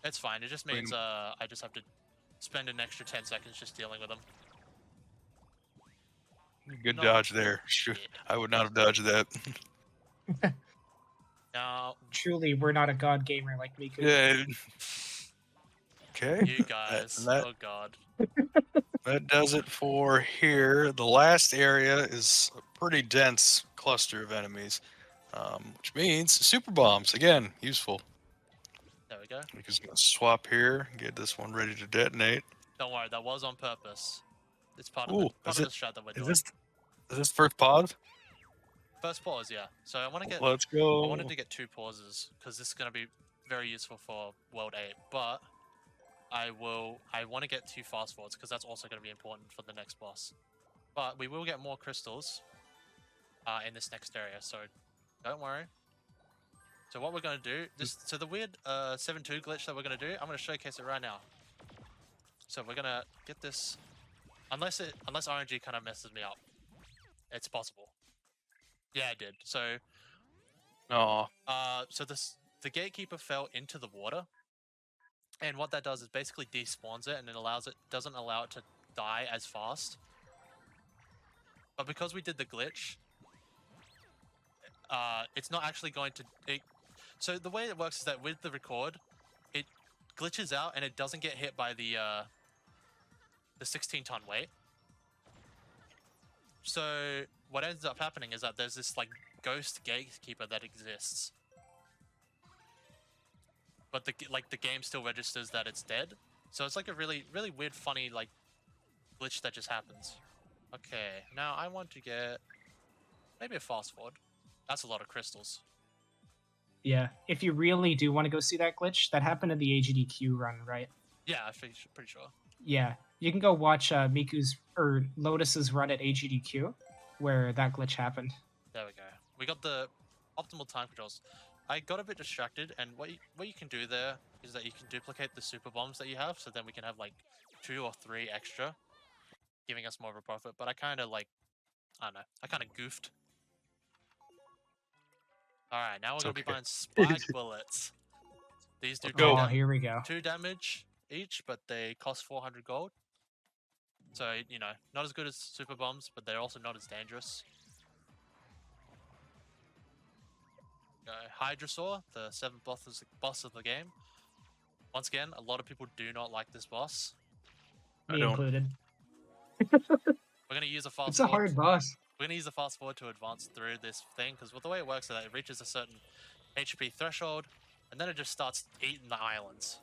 Speaker 3: It's fine. It just means I just have to spend an extra 10 seconds just dealing with them.
Speaker 2: Good
Speaker 3: No,
Speaker 2: dodge there. Sure.
Speaker 3: yeah.
Speaker 2: I would not have dodged that.
Speaker 3: Now,
Speaker 1: Truly, we're not a god gamer like Miku.
Speaker 2: Yeah. Okay.
Speaker 3: you guys.
Speaker 2: That
Speaker 3: Oh god.
Speaker 2: that does it for here. The last area is a pretty dense cluster of enemies, which means super bombs again useful.
Speaker 3: There we go.
Speaker 2: We can swap here, get this one ready to detonate.
Speaker 3: Don't worry, that was on purpose. It's part of
Speaker 2: Ooh,
Speaker 3: the strat that we're doing.
Speaker 2: Is this first pause?
Speaker 3: First pause, yeah. So I want to get.
Speaker 2: Let's
Speaker 3: I
Speaker 2: go.
Speaker 3: wanted to get 2 pauses because this is going to be very useful for World 8. But I want to get 2 fast forwards because that's also going to be important for the next boss. But we will get more crystals in this next area, so don't worry. So what we're going to do, so the weird 7-2 glitch that we're going to do, I'm going to showcase it right now. So we're going to get this, unless RNG kind of messes me up, it's possible. Yeah, it did. So,
Speaker 2: Oh,
Speaker 3: so the gatekeeper fell into the water, and what that does is basically despawns it, and it doesn't allow it to die as fast. But because we did the glitch, it's not actually going to. So the way it works is that with the record, it glitches out and it doesn't get hit by the 16-ton weight. So what ends up happening is that there's this like ghost gatekeeper that exists, but the game still registers that it's dead. So it's like a really weird, funny like glitch that just happens. Okay, now I want to get maybe a fast forward. That's a lot of crystals.
Speaker 1: Yeah, if you really do want to go see that glitch, that happened in the AGDQ run, right?
Speaker 3: Yeah, I'm pretty sure.
Speaker 1: Yeah, you can go watch Miku's or Lotus's run at AGDQ, where that glitch happened.
Speaker 3: There we go. We got the optimal time controls. I got a bit distracted, and what you can do there is that you can duplicate the super bombs that you have, so then we can have like 2 or 3 extra, giving us more of a profit. But I kind of I don't know, I kind of goofed. All right, now we're gonna be buying spike bullets. These do
Speaker 1: here we go.
Speaker 3: 2 damage each, but they cost 400 gold. So you know, not as good as super bombs, but they're also not as dangerous. Hydrasaur, the 7th boss of the game. Once again, a lot of people do not like this boss.
Speaker 1: Me included.
Speaker 3: We're gonna use a fast.
Speaker 1: It's a hard boss.
Speaker 3: We're gonna use the fast forward to advance through this thing because the way it works is that it reaches a certain HP threshold, and then it just starts eating the islands.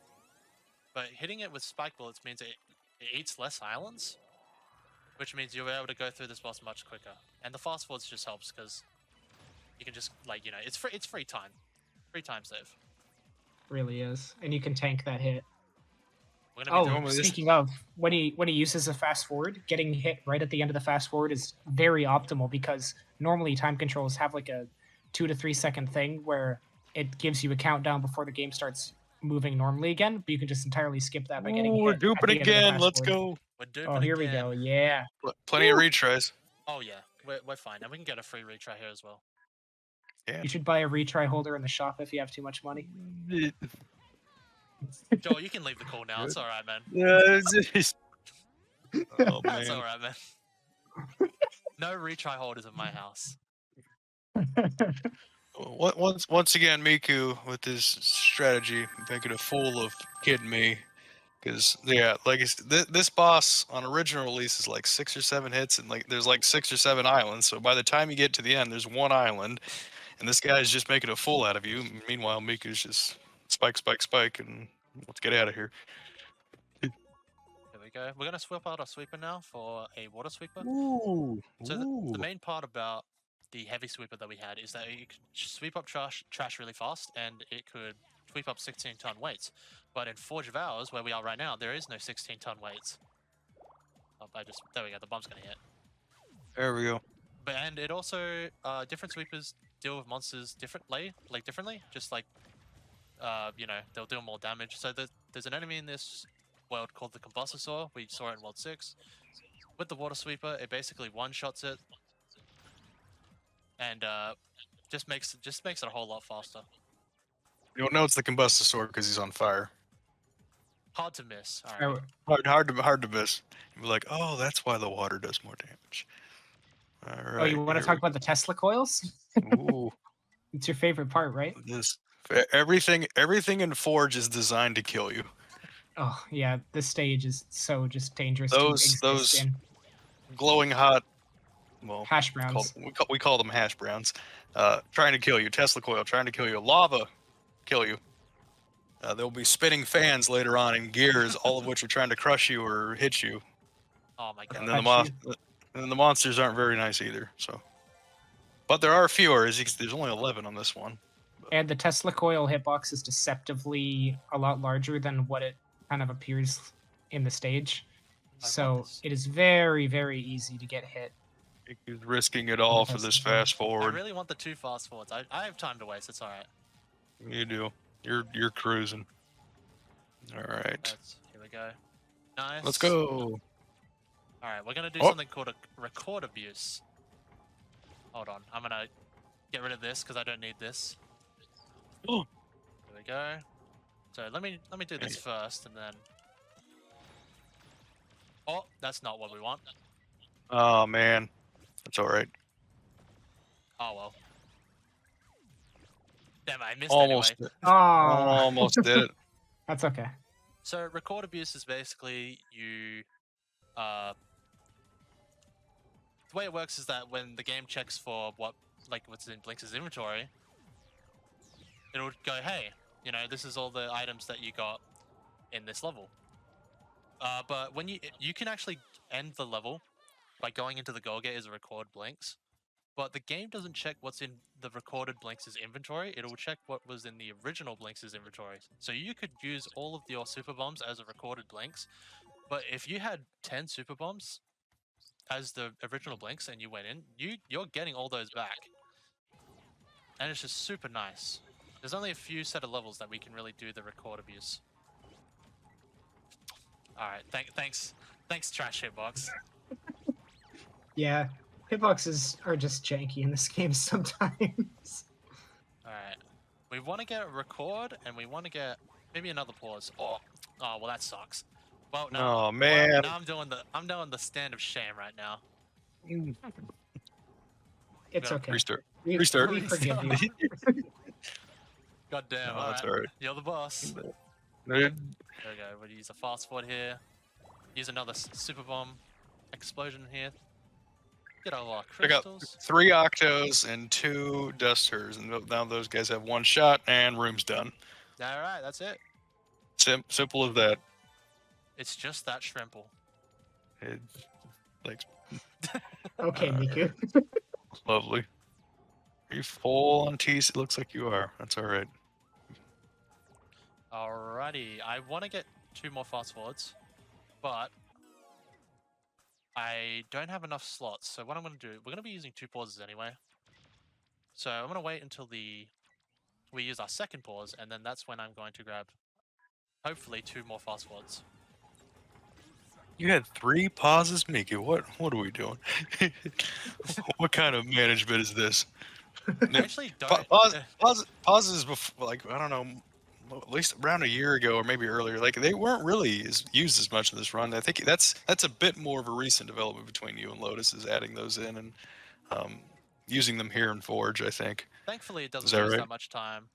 Speaker 3: But hitting it with spike bullets means it eats less islands, which means you'll be able to go through this boss much quicker. And the fast forwards just helps because you can just it's free time save.
Speaker 1: Really is, and you can tank that hit.
Speaker 3: We're gonna be
Speaker 1: Oh, speaking of, when he uses a fast forward, getting hit right at the end of the fast forward is very optimal because normally time controls have like a 2 to 3 second thing where it gives you a countdown before the game starts moving normally again, but you can just entirely skip that by getting hit.
Speaker 2: We're duping again. Let's go.
Speaker 3: We're duping
Speaker 1: Oh, here we go. Yeah.
Speaker 2: Plenty of retries.
Speaker 3: Oh yeah, we're fine, and we can get a free retry here as well.
Speaker 2: Yeah.
Speaker 1: You should buy a retry holder in the shop if you have too much money.
Speaker 3: Joel, you can leave the call now. It's all right, man.
Speaker 2: Yeah. Oh
Speaker 3: That's
Speaker 2: man.
Speaker 3: all right, man. No retry holders in my house.
Speaker 2: Once again, Miku with his strategy, making a fool of Kid Me. Because yeah, like this boss on original release is like 6 or 7 hits, and like there's like 6 or 7 islands. So by the time you get to the end, there's 1 island, and this guy's just making a fool out of you. Meanwhile, Miku's just spike, and let's get out of here.
Speaker 3: There we go. We're gonna swap out our sweeper now for a water sweeper.
Speaker 2: Ooh.
Speaker 3: So the main part about the heavy sweeper that we had is that it could sweep up trash really fast, and it could sweep up 16-ton weights. But in Forge of Hours, where we are right now, there is no 16-ton weights. Oh, there we go. The bomb's gonna hit.
Speaker 2: There we go.
Speaker 3: And it also different sweepers deal with monsters differently. Just like they'll deal more damage. So there's an enemy in this world called the Combustor. We saw it in World 6. With the water sweeper, it basically one-shots it, and just makes it a whole lot faster.
Speaker 2: You don't know it's the Combustor because he's on fire.
Speaker 3: Hard to miss. All
Speaker 1: Oh,
Speaker 3: right.
Speaker 2: Hard to miss. You'd be like, oh, that's why the water does more damage. All
Speaker 1: oh, you
Speaker 2: right,
Speaker 1: want to
Speaker 2: here
Speaker 1: talk about the Tesla coils?
Speaker 2: we Ooh,
Speaker 1: It's your favorite part, right?
Speaker 2: this everything in Forge is designed to kill you.
Speaker 1: Oh, yeah. This stage is so just dangerous to
Speaker 2: Those
Speaker 1: exist in.
Speaker 2: glowing hot, well,
Speaker 1: Hash browns.
Speaker 2: we call them hash browns, trying to kill you. Tesla coil trying to kill you. Lava kill you. There'll be spinning fans later on and gears, all of which are trying to crush you or hit you.
Speaker 3: Oh my god.
Speaker 2: And then
Speaker 1: Touch
Speaker 2: the monsters aren't very nice either. So, but there are fewer. There's only 11 on this one.
Speaker 1: And the Tesla coil hitbox is deceptively a lot larger than what it kind of appears in the stage.
Speaker 3: I want
Speaker 1: So
Speaker 3: this.
Speaker 1: it is very, very easy to get hit.
Speaker 2: He's risking it all for this fast
Speaker 3: I
Speaker 2: forward.
Speaker 3: really want the 2 fast forwards. I have time to waste. It's all right.
Speaker 2: You do. You're cruising. All right.
Speaker 3: Here we go. Nice.
Speaker 2: Let's go.
Speaker 3: All right, we're gonna do
Speaker 2: Oh.
Speaker 3: something called a record abuse. Hold on, I'm gonna get rid of this because I don't need this.
Speaker 2: Oh.
Speaker 3: Here we go. So let me do this first, and then. Oh, that's not what we want.
Speaker 2: Oh man, that's all right.
Speaker 3: Oh well. Damn, I missed
Speaker 2: Almost,
Speaker 3: anyway.
Speaker 1: Oh,
Speaker 2: almost did it.
Speaker 1: that's okay.
Speaker 3: So record abuse is basically you. The way it works is that when the game checks for what's in Blinx's inventory, it'll go, hey, you know, this is all the items that you got in this level. But when you can actually end the level by going into the goal gate as a record Blinx, but the game doesn't check what's in the recorded Blinx's inventory. It'll check what was in the original Blinx's inventory. So you could use all of your super bombs as a recorded Blinx, but if you had 10 super bombs as the original Blinx and you went in, you're getting all those back. And it's just super nice. There's only a few set of levels that we can really do the record abuse. Alright, thanks Trash Hitbox.
Speaker 1: Yeah, hitboxes are just janky in this game sometimes.
Speaker 3: Alright. We want to get a record and we want to get maybe another pause. Oh, well that sucks. Well, no.
Speaker 2: Oh man.
Speaker 3: Now I'm doing the stand of shame right now.
Speaker 1: It's
Speaker 3: Yeah,
Speaker 1: okay.
Speaker 2: Restart.
Speaker 1: We
Speaker 2: Restart.
Speaker 1: we forgive you.
Speaker 3: God damn,
Speaker 2: Oh, that's
Speaker 3: alright.
Speaker 2: alright.
Speaker 3: You're the boss.
Speaker 2: Dude,
Speaker 3: There we go. We'll use a fast forward here. Use another super bomb explosion here. Get all our
Speaker 2: I got
Speaker 3: crystals.
Speaker 2: 3 octos and 2 dusters, and now those guys have 1 shot, and room's done.
Speaker 3: Alright, that's it.
Speaker 2: Simple as that.
Speaker 3: It's just that shrimple.
Speaker 2: Like
Speaker 1: Okay, Miku.
Speaker 2: lovely. Are you full on teas? It looks like you are. That's all right.
Speaker 3: Alrighty, I want to get 2 more fast forwards, but I don't have enough slots. So what I'm going to do, we're going to be using 2 pauses anyway. So I'm going to wait until we use our second pause, and then that's when I'm going to grab, hopefully, 2 more fast forwards.
Speaker 2: You had 3 pauses, Mickey. What are we doing? What kind of management is this?
Speaker 3: I actually don't.
Speaker 2: Pauses before, like, I don't know, at least around a year ago or maybe earlier. Like, they weren't really used as much in this run. I think that's a bit more of a recent development between you and Lotus, is adding those in and using them here in Forge, I think.
Speaker 3: Thankfully, it doesn't
Speaker 2: that
Speaker 3: lose
Speaker 2: right?
Speaker 3: that much time.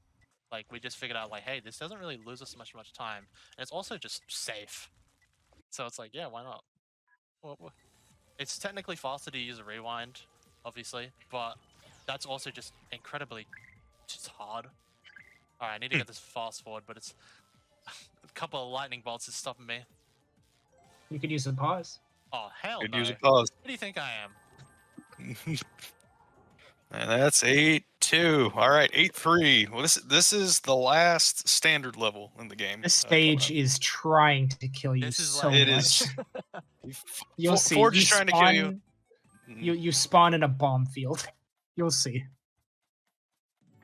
Speaker 3: Like, we just figured out, like, hey, this doesn't really lose us much time. And it's also just safe. So it's like, yeah, why not? Well, it's technically faster to use a rewind, obviously, but that's also just incredibly just hard. Alright, I need to get this fast forward, but it's a couple of lightning bolts is stopping me.
Speaker 1: You could use a pause.
Speaker 3: Oh, hell
Speaker 2: Could
Speaker 3: no.
Speaker 2: use a pause.
Speaker 3: What do you think I am?
Speaker 2: And that's 8-2. All right, 8-3. Well, this is the last standard level in the game.
Speaker 1: This stage is trying to kill you
Speaker 3: This is
Speaker 1: so
Speaker 3: like-
Speaker 2: It
Speaker 1: much.
Speaker 2: is.
Speaker 1: You'll see.
Speaker 2: Forge
Speaker 1: You
Speaker 2: is trying to kill you.
Speaker 1: spawn- You spawn in a bomb field. You'll see.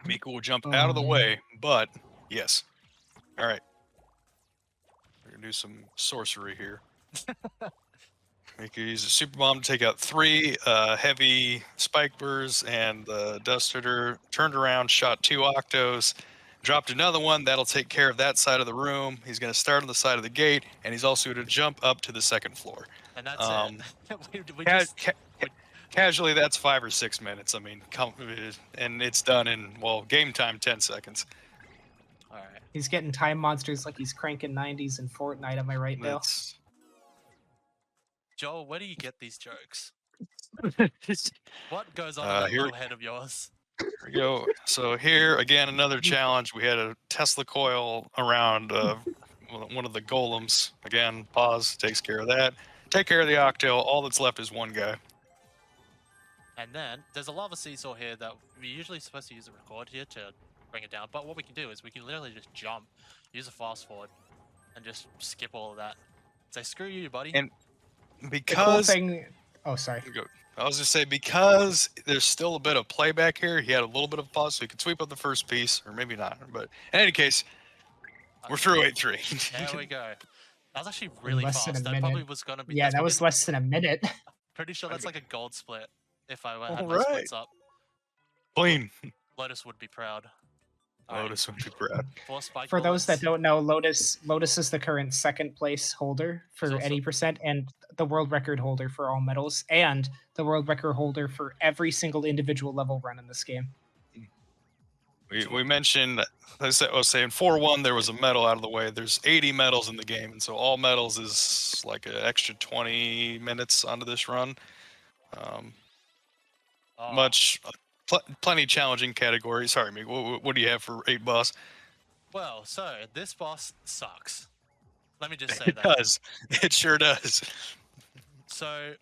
Speaker 2: Mika will jump
Speaker 1: Oh,
Speaker 2: out of the
Speaker 1: man.
Speaker 2: way, but yes. All right. We're gonna do some sorcery here. Mika uses a super bomb to take out 3 heavy spike burrs, and the dust hitter turned around, shot 2 octos, dropped another one that'll take care of that side of the room. He's going to start on the side of the gate, and he's also going to jump up to the second floor.
Speaker 3: And that's it. we
Speaker 2: Ca-
Speaker 3: just
Speaker 2: ca-
Speaker 3: we,
Speaker 2: Casually, that's 5 or 6 minutes. I mean, and it's done in, well, game time 10 seconds.
Speaker 3: all right.
Speaker 1: He's getting time monsters like he's cranking 90s in Fortnite. Am I right, Dale?
Speaker 2: That's
Speaker 3: Joel, where do you get these jokes? What goes on in that
Speaker 2: here,
Speaker 3: little head of yours?
Speaker 2: here we go. So here again, another challenge. We had a Tesla coil around one of the golems. Again, pause takes care of that. Take care of the octal. All that's left is one guy.
Speaker 3: And then there's a lava seesaw here that we're usually supposed to use a record here to bring it down. But what we can do is we can literally just jump, use a fast forward, and just skip all of that. Say screw you, buddy.
Speaker 2: And
Speaker 1: The cool
Speaker 2: because
Speaker 1: thing. Oh, sorry.
Speaker 2: I was just say because there's still a bit of playback here, he had a little bit of pause, so he could sweep up the first piece, or maybe not. But in any case, we're through 8-3.
Speaker 3: There we go. That was actually really
Speaker 1: less than
Speaker 3: fast.
Speaker 1: a
Speaker 3: That probably
Speaker 1: minute.
Speaker 3: was gonna be.
Speaker 1: Yeah,
Speaker 3: that's
Speaker 1: that was
Speaker 3: probably-
Speaker 1: less than a minute.
Speaker 3: Pretty sure that's like a gold split. If I had
Speaker 2: All
Speaker 3: my
Speaker 2: right.
Speaker 3: splits up,
Speaker 2: Clean.
Speaker 3: Lotus would be proud. All right,
Speaker 2: Lotus would be proud.
Speaker 3: 4 spike
Speaker 1: For those that
Speaker 3: bullets.
Speaker 1: don't know, Lotus is the current second place holder for
Speaker 3: He's also-
Speaker 1: any percent and the world record holder for all medals and the world record holder for every single individual level run in this game.
Speaker 2: We mentioned, I was saying 4-1, there was a medal out of the way. There's 80 medals in the game, and so all medals is like an extra 20 minutes onto this run.
Speaker 3: Oh,
Speaker 2: Plenty challenging category. Sorry, Mig, what do you have for 8 boss?
Speaker 3: well, so this boss sucks. Let me just say
Speaker 2: It
Speaker 3: that.
Speaker 2: does. It sure does.
Speaker 3: So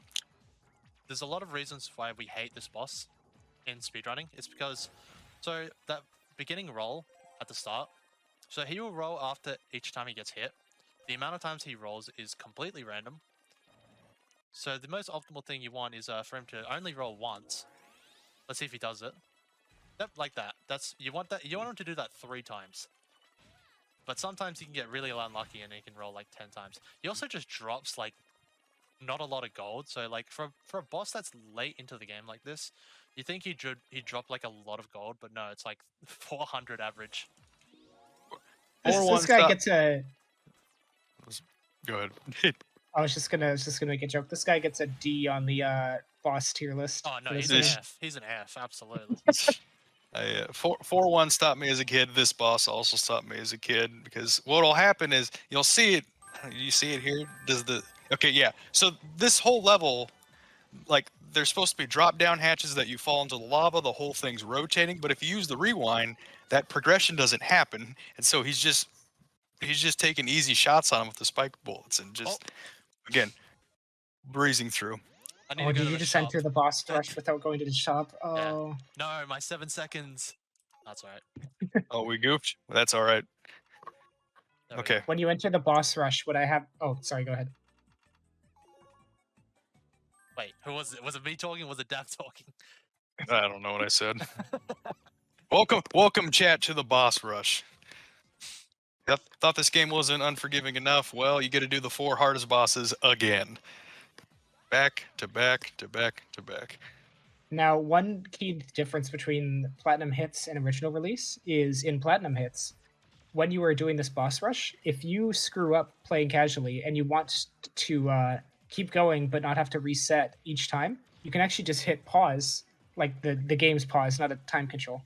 Speaker 3: there's a lot of reasons why we hate this boss in speedrunning. It's because that beginning roll at the start. So he will roll after each time he gets hit. The amount of times he rolls is completely random. So the most optimal thing you want is for him to only roll once. Let's see if he does it. Yep, like that. You want him to do that 3 times. But sometimes he can get really unlucky and he can roll like 10 times. He also just drops like not a lot of gold. So like for a boss that's late into the game like this, you think he'd drop like a lot of gold, but no, it's like 400 average.
Speaker 1: This guy gets a.
Speaker 2: Go ahead.
Speaker 1: I was just gonna make a joke. This guy gets a D on the boss tier list.
Speaker 3: Oh no,
Speaker 1: for this
Speaker 3: he's an
Speaker 1: game.
Speaker 3: F. He's an F, absolutely.
Speaker 2: 4-1 stopped me as a kid. This boss also stopped me as a kid because what'll happen is you'll see it. You see it here. Okay, yeah. So this whole level, like, there's supposed to be drop down hatches that you fall into the lava. The whole thing's rotating, but if you use the rewind, that progression doesn't happen, and so he's just taking easy shots on him with the spike bullets and just again breezing through.
Speaker 3: I need
Speaker 1: Oh,
Speaker 3: to go
Speaker 1: did
Speaker 3: to
Speaker 1: you
Speaker 3: the
Speaker 1: just
Speaker 3: shop.
Speaker 1: enter the boss rush without going to the shop?
Speaker 3: Yeah.
Speaker 1: Oh,
Speaker 3: No, my 7 seconds. That's all right.
Speaker 2: Oh, we goofed. That's all right.
Speaker 3: There we
Speaker 2: Okay.
Speaker 3: go.
Speaker 1: when you enter the boss rush, would I have? Oh, sorry. Go ahead.
Speaker 3: Wait, who was it? Was it me talking? Or was it Daft talking?
Speaker 2: I don't know what I said. Welcome, chat, to the boss rush. Thought this game wasn't unforgiving enough. Well, you get to do the 4 hardest bosses again. Back to back to back to back.
Speaker 1: Now, one key difference between Platinum Hits and original release is in Platinum Hits, when you are doing this boss rush, if you screw up playing casually and you want to keep going but not have to reset each time, you can actually just hit pause, like the game's pause, not a time control,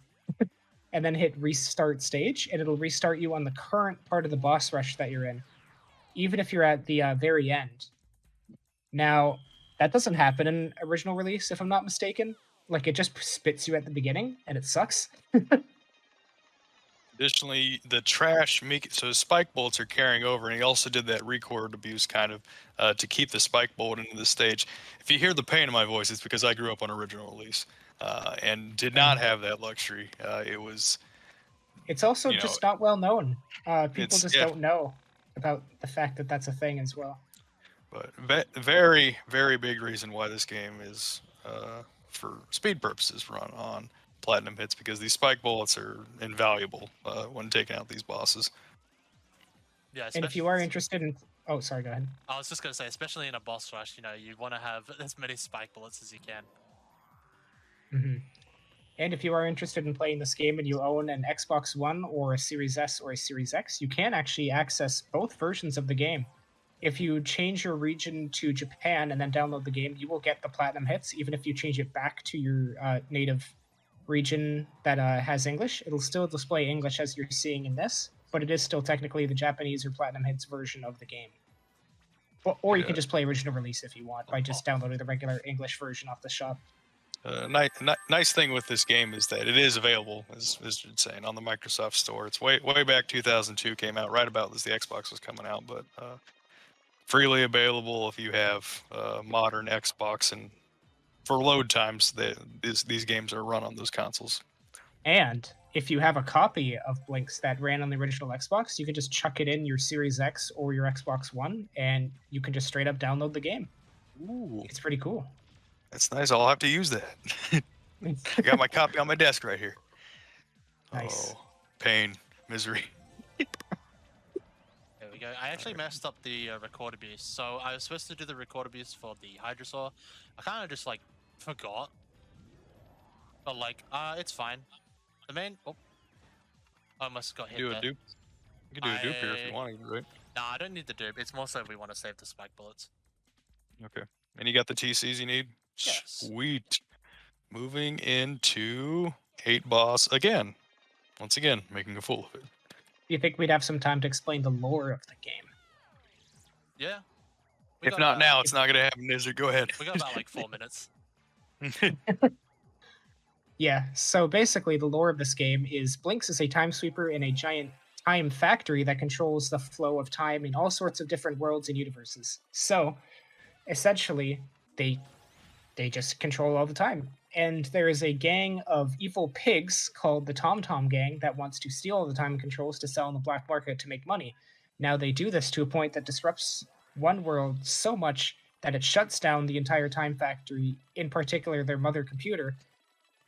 Speaker 1: and then hit restart stage, and it'll restart you on the current part of the boss rush that you're in, even if you're at the very end. Now, that doesn't happen in original release, if I'm not mistaken. Like, it just spits you at the beginning, and it sucks.
Speaker 2: Additionally, the trash so his spike bullets are carrying over, and he also did that record abuse kind of to keep the spike bullet into the stage. If you hear the pain in my voice, it's because I grew up on original release and did not have that luxury.
Speaker 1: It's also
Speaker 2: you know,
Speaker 1: just not well known. People just
Speaker 2: yeah.
Speaker 1: don't know about the fact that that's a thing as well.
Speaker 2: But very, very big reason why this game is, for speed purposes, run on Platinum Hits, because these spike bullets are invaluable when taking out these bosses.
Speaker 3: Yeah,
Speaker 1: And if you are interested in... Oh, sorry, go ahead.
Speaker 3: I was just gonna say, especially in a boss rush, you want to have as many spike bullets as you can.
Speaker 1: hmm And if you are interested in playing this game and you own an Xbox One or a Series S or a Series X, you can actually access both versions of the game. If you change your region to Japan and then download the game, you will get the platinum hits, even if you change it back to your native region that has English. It'll still display English as you're seeing in this, but it is still technically the Japanese or platinum hits version of the game. Or you can just play original release if you want by just downloading the regular English version off the shop.
Speaker 2: Nice thing with this game is that it is available, as you're saying, on the Microsoft Store. It's way back 2002 came out, right about as the Xbox was coming out, but freely available if you have modern Xbox, and for load times, these games are run on those consoles.
Speaker 1: And if you have a copy of Blinx that ran on the original Xbox, you can just chuck it in your Series X or your Xbox One, and you can just straight up download the game.
Speaker 2: Ooh,
Speaker 1: It's pretty cool.
Speaker 2: that's nice. I'll have to use that. I got my copy on my desk right here.
Speaker 1: Nice.
Speaker 2: Oh, pain, misery.
Speaker 3: There we go. I actually messed up the record abuse. So I was supposed to do the record abuse for the Hydrosaur. I kind of just like forgot. But like, it's fine. The main. Oh, I almost got hit
Speaker 2: Do a
Speaker 3: there.
Speaker 2: dupe. You can do a dupe here if you want to, right?
Speaker 3: Nah, I don't need the dupe. It's more so we want to save the spike bullets.
Speaker 2: Okay. And you got the TCs you need?
Speaker 3: Yes.
Speaker 2: Sweet. Moving into 8 boss again. Once again, making a fool of it.
Speaker 1: Do you think we'd have some time to explain the lore of the game?
Speaker 3: Yeah.
Speaker 2: If not now, it's not going to happen, is it? Go ahead.
Speaker 3: We got about like 4 minutes.
Speaker 1: Yeah, so basically the lore of this game is Blinx is a time sweeper in a giant time factory that controls the flow of time in all sorts of different worlds and universes. So essentially they just control all the time. And there is a gang of evil pigs called the Tom Tom Gang that wants to steal all the time controls to sell on the black market to make money. Now they do this to a point that disrupts one world so much that it shuts down the entire time factory, in particular their mother computer.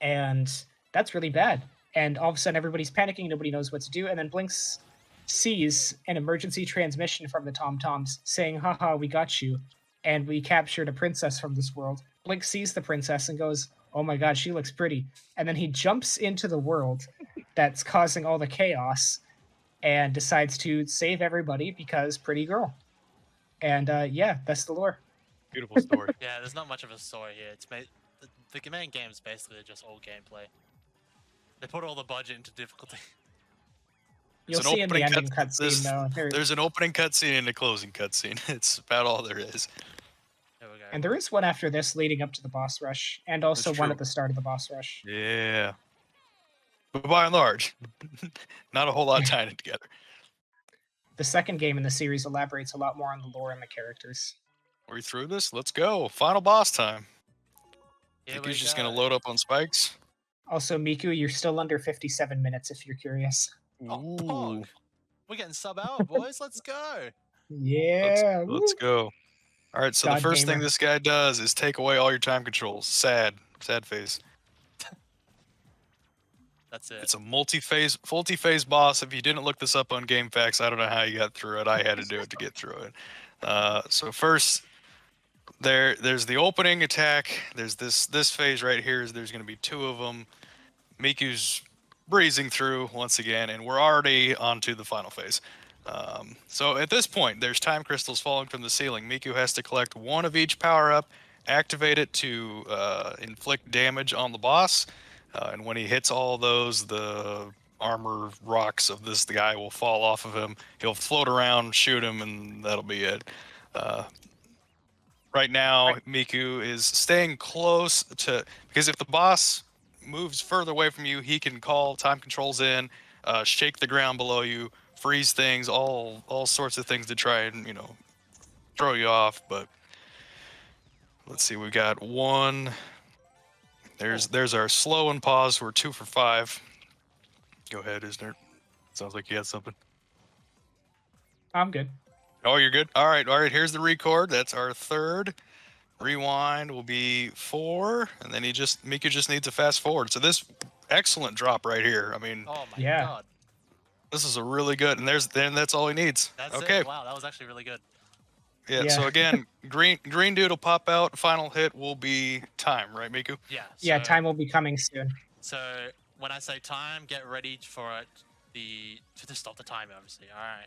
Speaker 1: And that's really bad. And all of a sudden everybody's panicking, nobody knows what to do, and then Blinx sees an emergency transmission from the Tom Toms saying, haha, we got you, and we captured a princess from this world. Blinx sees the princess and goes, oh my god, she looks pretty. And then he jumps into the world that's causing all the chaos and decides to save everybody because pretty girl. And yeah, that's the lore.
Speaker 2: Beautiful story.
Speaker 3: Yeah, there's not much of a story here. It's the main game is basically just all gameplay. They put all the budget into difficulty.
Speaker 1: You'll see in the ending cutscene, though.
Speaker 2: There's an opening cutscene and a closing cutscene. It's about all there is.
Speaker 3: There we go.
Speaker 1: And there is one after this leading up to the boss rush, and also
Speaker 2: That's
Speaker 1: one
Speaker 2: true.
Speaker 1: at the start of the boss rush.
Speaker 2: Yeah. But by and large, not a whole lot tying it together.
Speaker 1: The second game in the series elaborates a lot more on the lore and the characters.
Speaker 2: Are we through this? Let's go. Final boss time.
Speaker 3: Here
Speaker 2: Think
Speaker 3: we
Speaker 2: he's just
Speaker 3: go.
Speaker 2: going to load up on spikes?
Speaker 1: Also, Miku, you're still under 57 minutes if you're curious.
Speaker 3: Oh,
Speaker 2: Ooh.
Speaker 3: Pog. We're getting sub-hour, boys. Let's go.
Speaker 1: Yeah.
Speaker 2: Let's go. All right, so the
Speaker 1: God
Speaker 2: first thing
Speaker 1: gamer.
Speaker 2: this guy does is take away all your time controls. Sad face.
Speaker 3: That's it.
Speaker 2: It's a multi-phase boss. If you didn't look this up on GameFAQs, I don't know how you got through it. I had to do it to get through it. So first, there's the opening attack. There's this phase right here. There's going to be 2 of them. Miku's breezing through once again, and we're already onto the final phase. So at this point, there's time crystals falling from the ceiling. Miku has to collect 1 of each power-up, activate it to inflict damage on the boss, and when he hits all those, the armor rocks of this guy will fall off of him. He'll float around, shoot him, and that'll be it. Right now, Miku is staying close to, because if the boss moves further away from you, he can call time controls in, shake the ground below you, freeze things, all sorts of things to try and, throw you off. But let's see, we got 1. There's our slow and pause. We're 2 for 5. Go ahead, Isnert. Sounds like you had something.
Speaker 1: I'm good.
Speaker 2: Oh, you're good? All right. Here's the record. That's our 3rd. Rewind will be 4, and then Miku just needs to fast forward. So this excellent drop right here. I mean,
Speaker 3: Oh my
Speaker 1: Yeah.
Speaker 3: god.
Speaker 2: this is a really good, and that's all he needs.
Speaker 3: That's
Speaker 2: okay.
Speaker 3: it. Wow, that was actually really good.
Speaker 2: Yeah. So
Speaker 1: Yeah.
Speaker 2: again, green dude will pop out. Final hit will be time, right, Miku?
Speaker 3: Yeah.
Speaker 1: Yeah,
Speaker 3: so-
Speaker 1: time will be coming soon.
Speaker 3: So when I say time, get ready for it. To stop the timer, obviously. All right,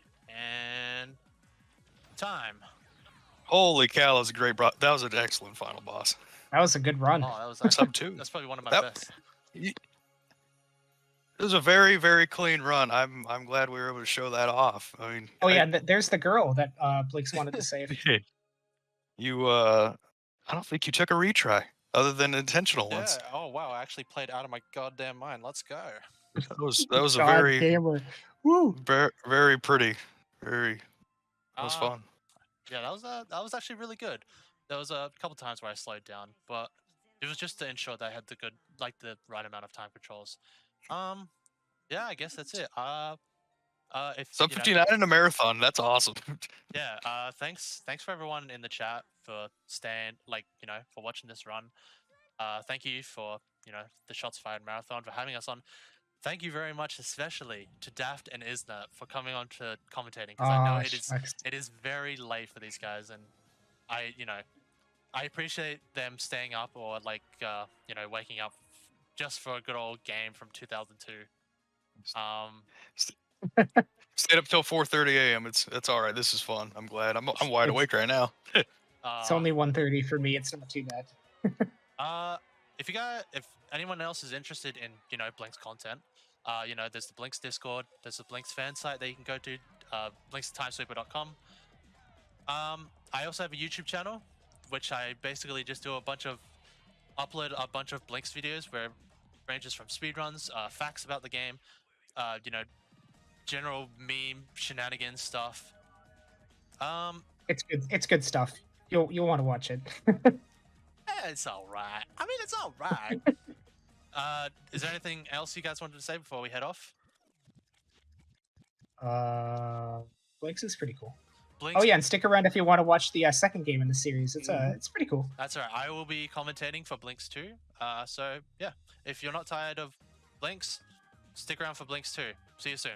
Speaker 3: and time.
Speaker 2: Holy cow, that was a great that was an excellent final boss.
Speaker 1: That was a good run.
Speaker 3: Oh, that was
Speaker 2: Sub 2.
Speaker 3: that's probably one of my
Speaker 2: That-
Speaker 3: best.
Speaker 2: It was a very, very clean run. I'm glad we were able to show that off. I mean,
Speaker 1: Oh yeah, there's the girl that Blinx wanted to save.
Speaker 2: you I don't think you took a retry other than intentional ones.
Speaker 3: Yeah. Oh wow, I actually played out of my goddamn mind. Let's go.
Speaker 2: That was a
Speaker 1: God
Speaker 2: very,
Speaker 1: gamer. Woo!
Speaker 2: very pretty. That was
Speaker 3: Uh,
Speaker 2: fun.
Speaker 3: Yeah, that was actually really good. There was a couple times where I slowed down, but it was just to ensure that I had the right amount of time controls. Yeah, I guess that's it. If
Speaker 2: Sub
Speaker 3: you know,
Speaker 2: 59 in a marathon. That's awesome.
Speaker 3: yeah. Thanks for everyone in the chat for staying, for watching this run. Thank you for the Shots Fired Marathon for having us on. Thank you very much, especially to Daft and Isnert for coming on to commentating, because I know it is very late for these guys, and I appreciate them staying up or waking up just for a good old game from 2002.
Speaker 2: Stayed up till 4:30 a.m. It's all right. This is fun. I'm glad. I'm wide awake right now.
Speaker 1: It's only 1:30 for me. It's not too bad.
Speaker 3: If anyone else is interested in Blinx content, there's the Blinx Discord, there's the Blinx fan site that you can go to, blinxtimesweeper.com. I also have a YouTube channel, which I basically just do upload a bunch of Blinx videos where it ranges from speedruns, facts about the game, general meme shenanigans stuff.
Speaker 1: It's good. It's good stuff. You'll want to watch it.
Speaker 3: It's all right. I mean, it's all right. Is there anything else you guys wanted to say before we head off?
Speaker 1: Blinx is pretty cool.
Speaker 3: Blinx,
Speaker 1: Oh yeah, and stick around if you want to watch the second game in the series. It's pretty cool.
Speaker 3: That's all right. I will be commentating for Blinx 2. So yeah, if you're not tired of Blinx, stick around for Blinx 2. See you soon.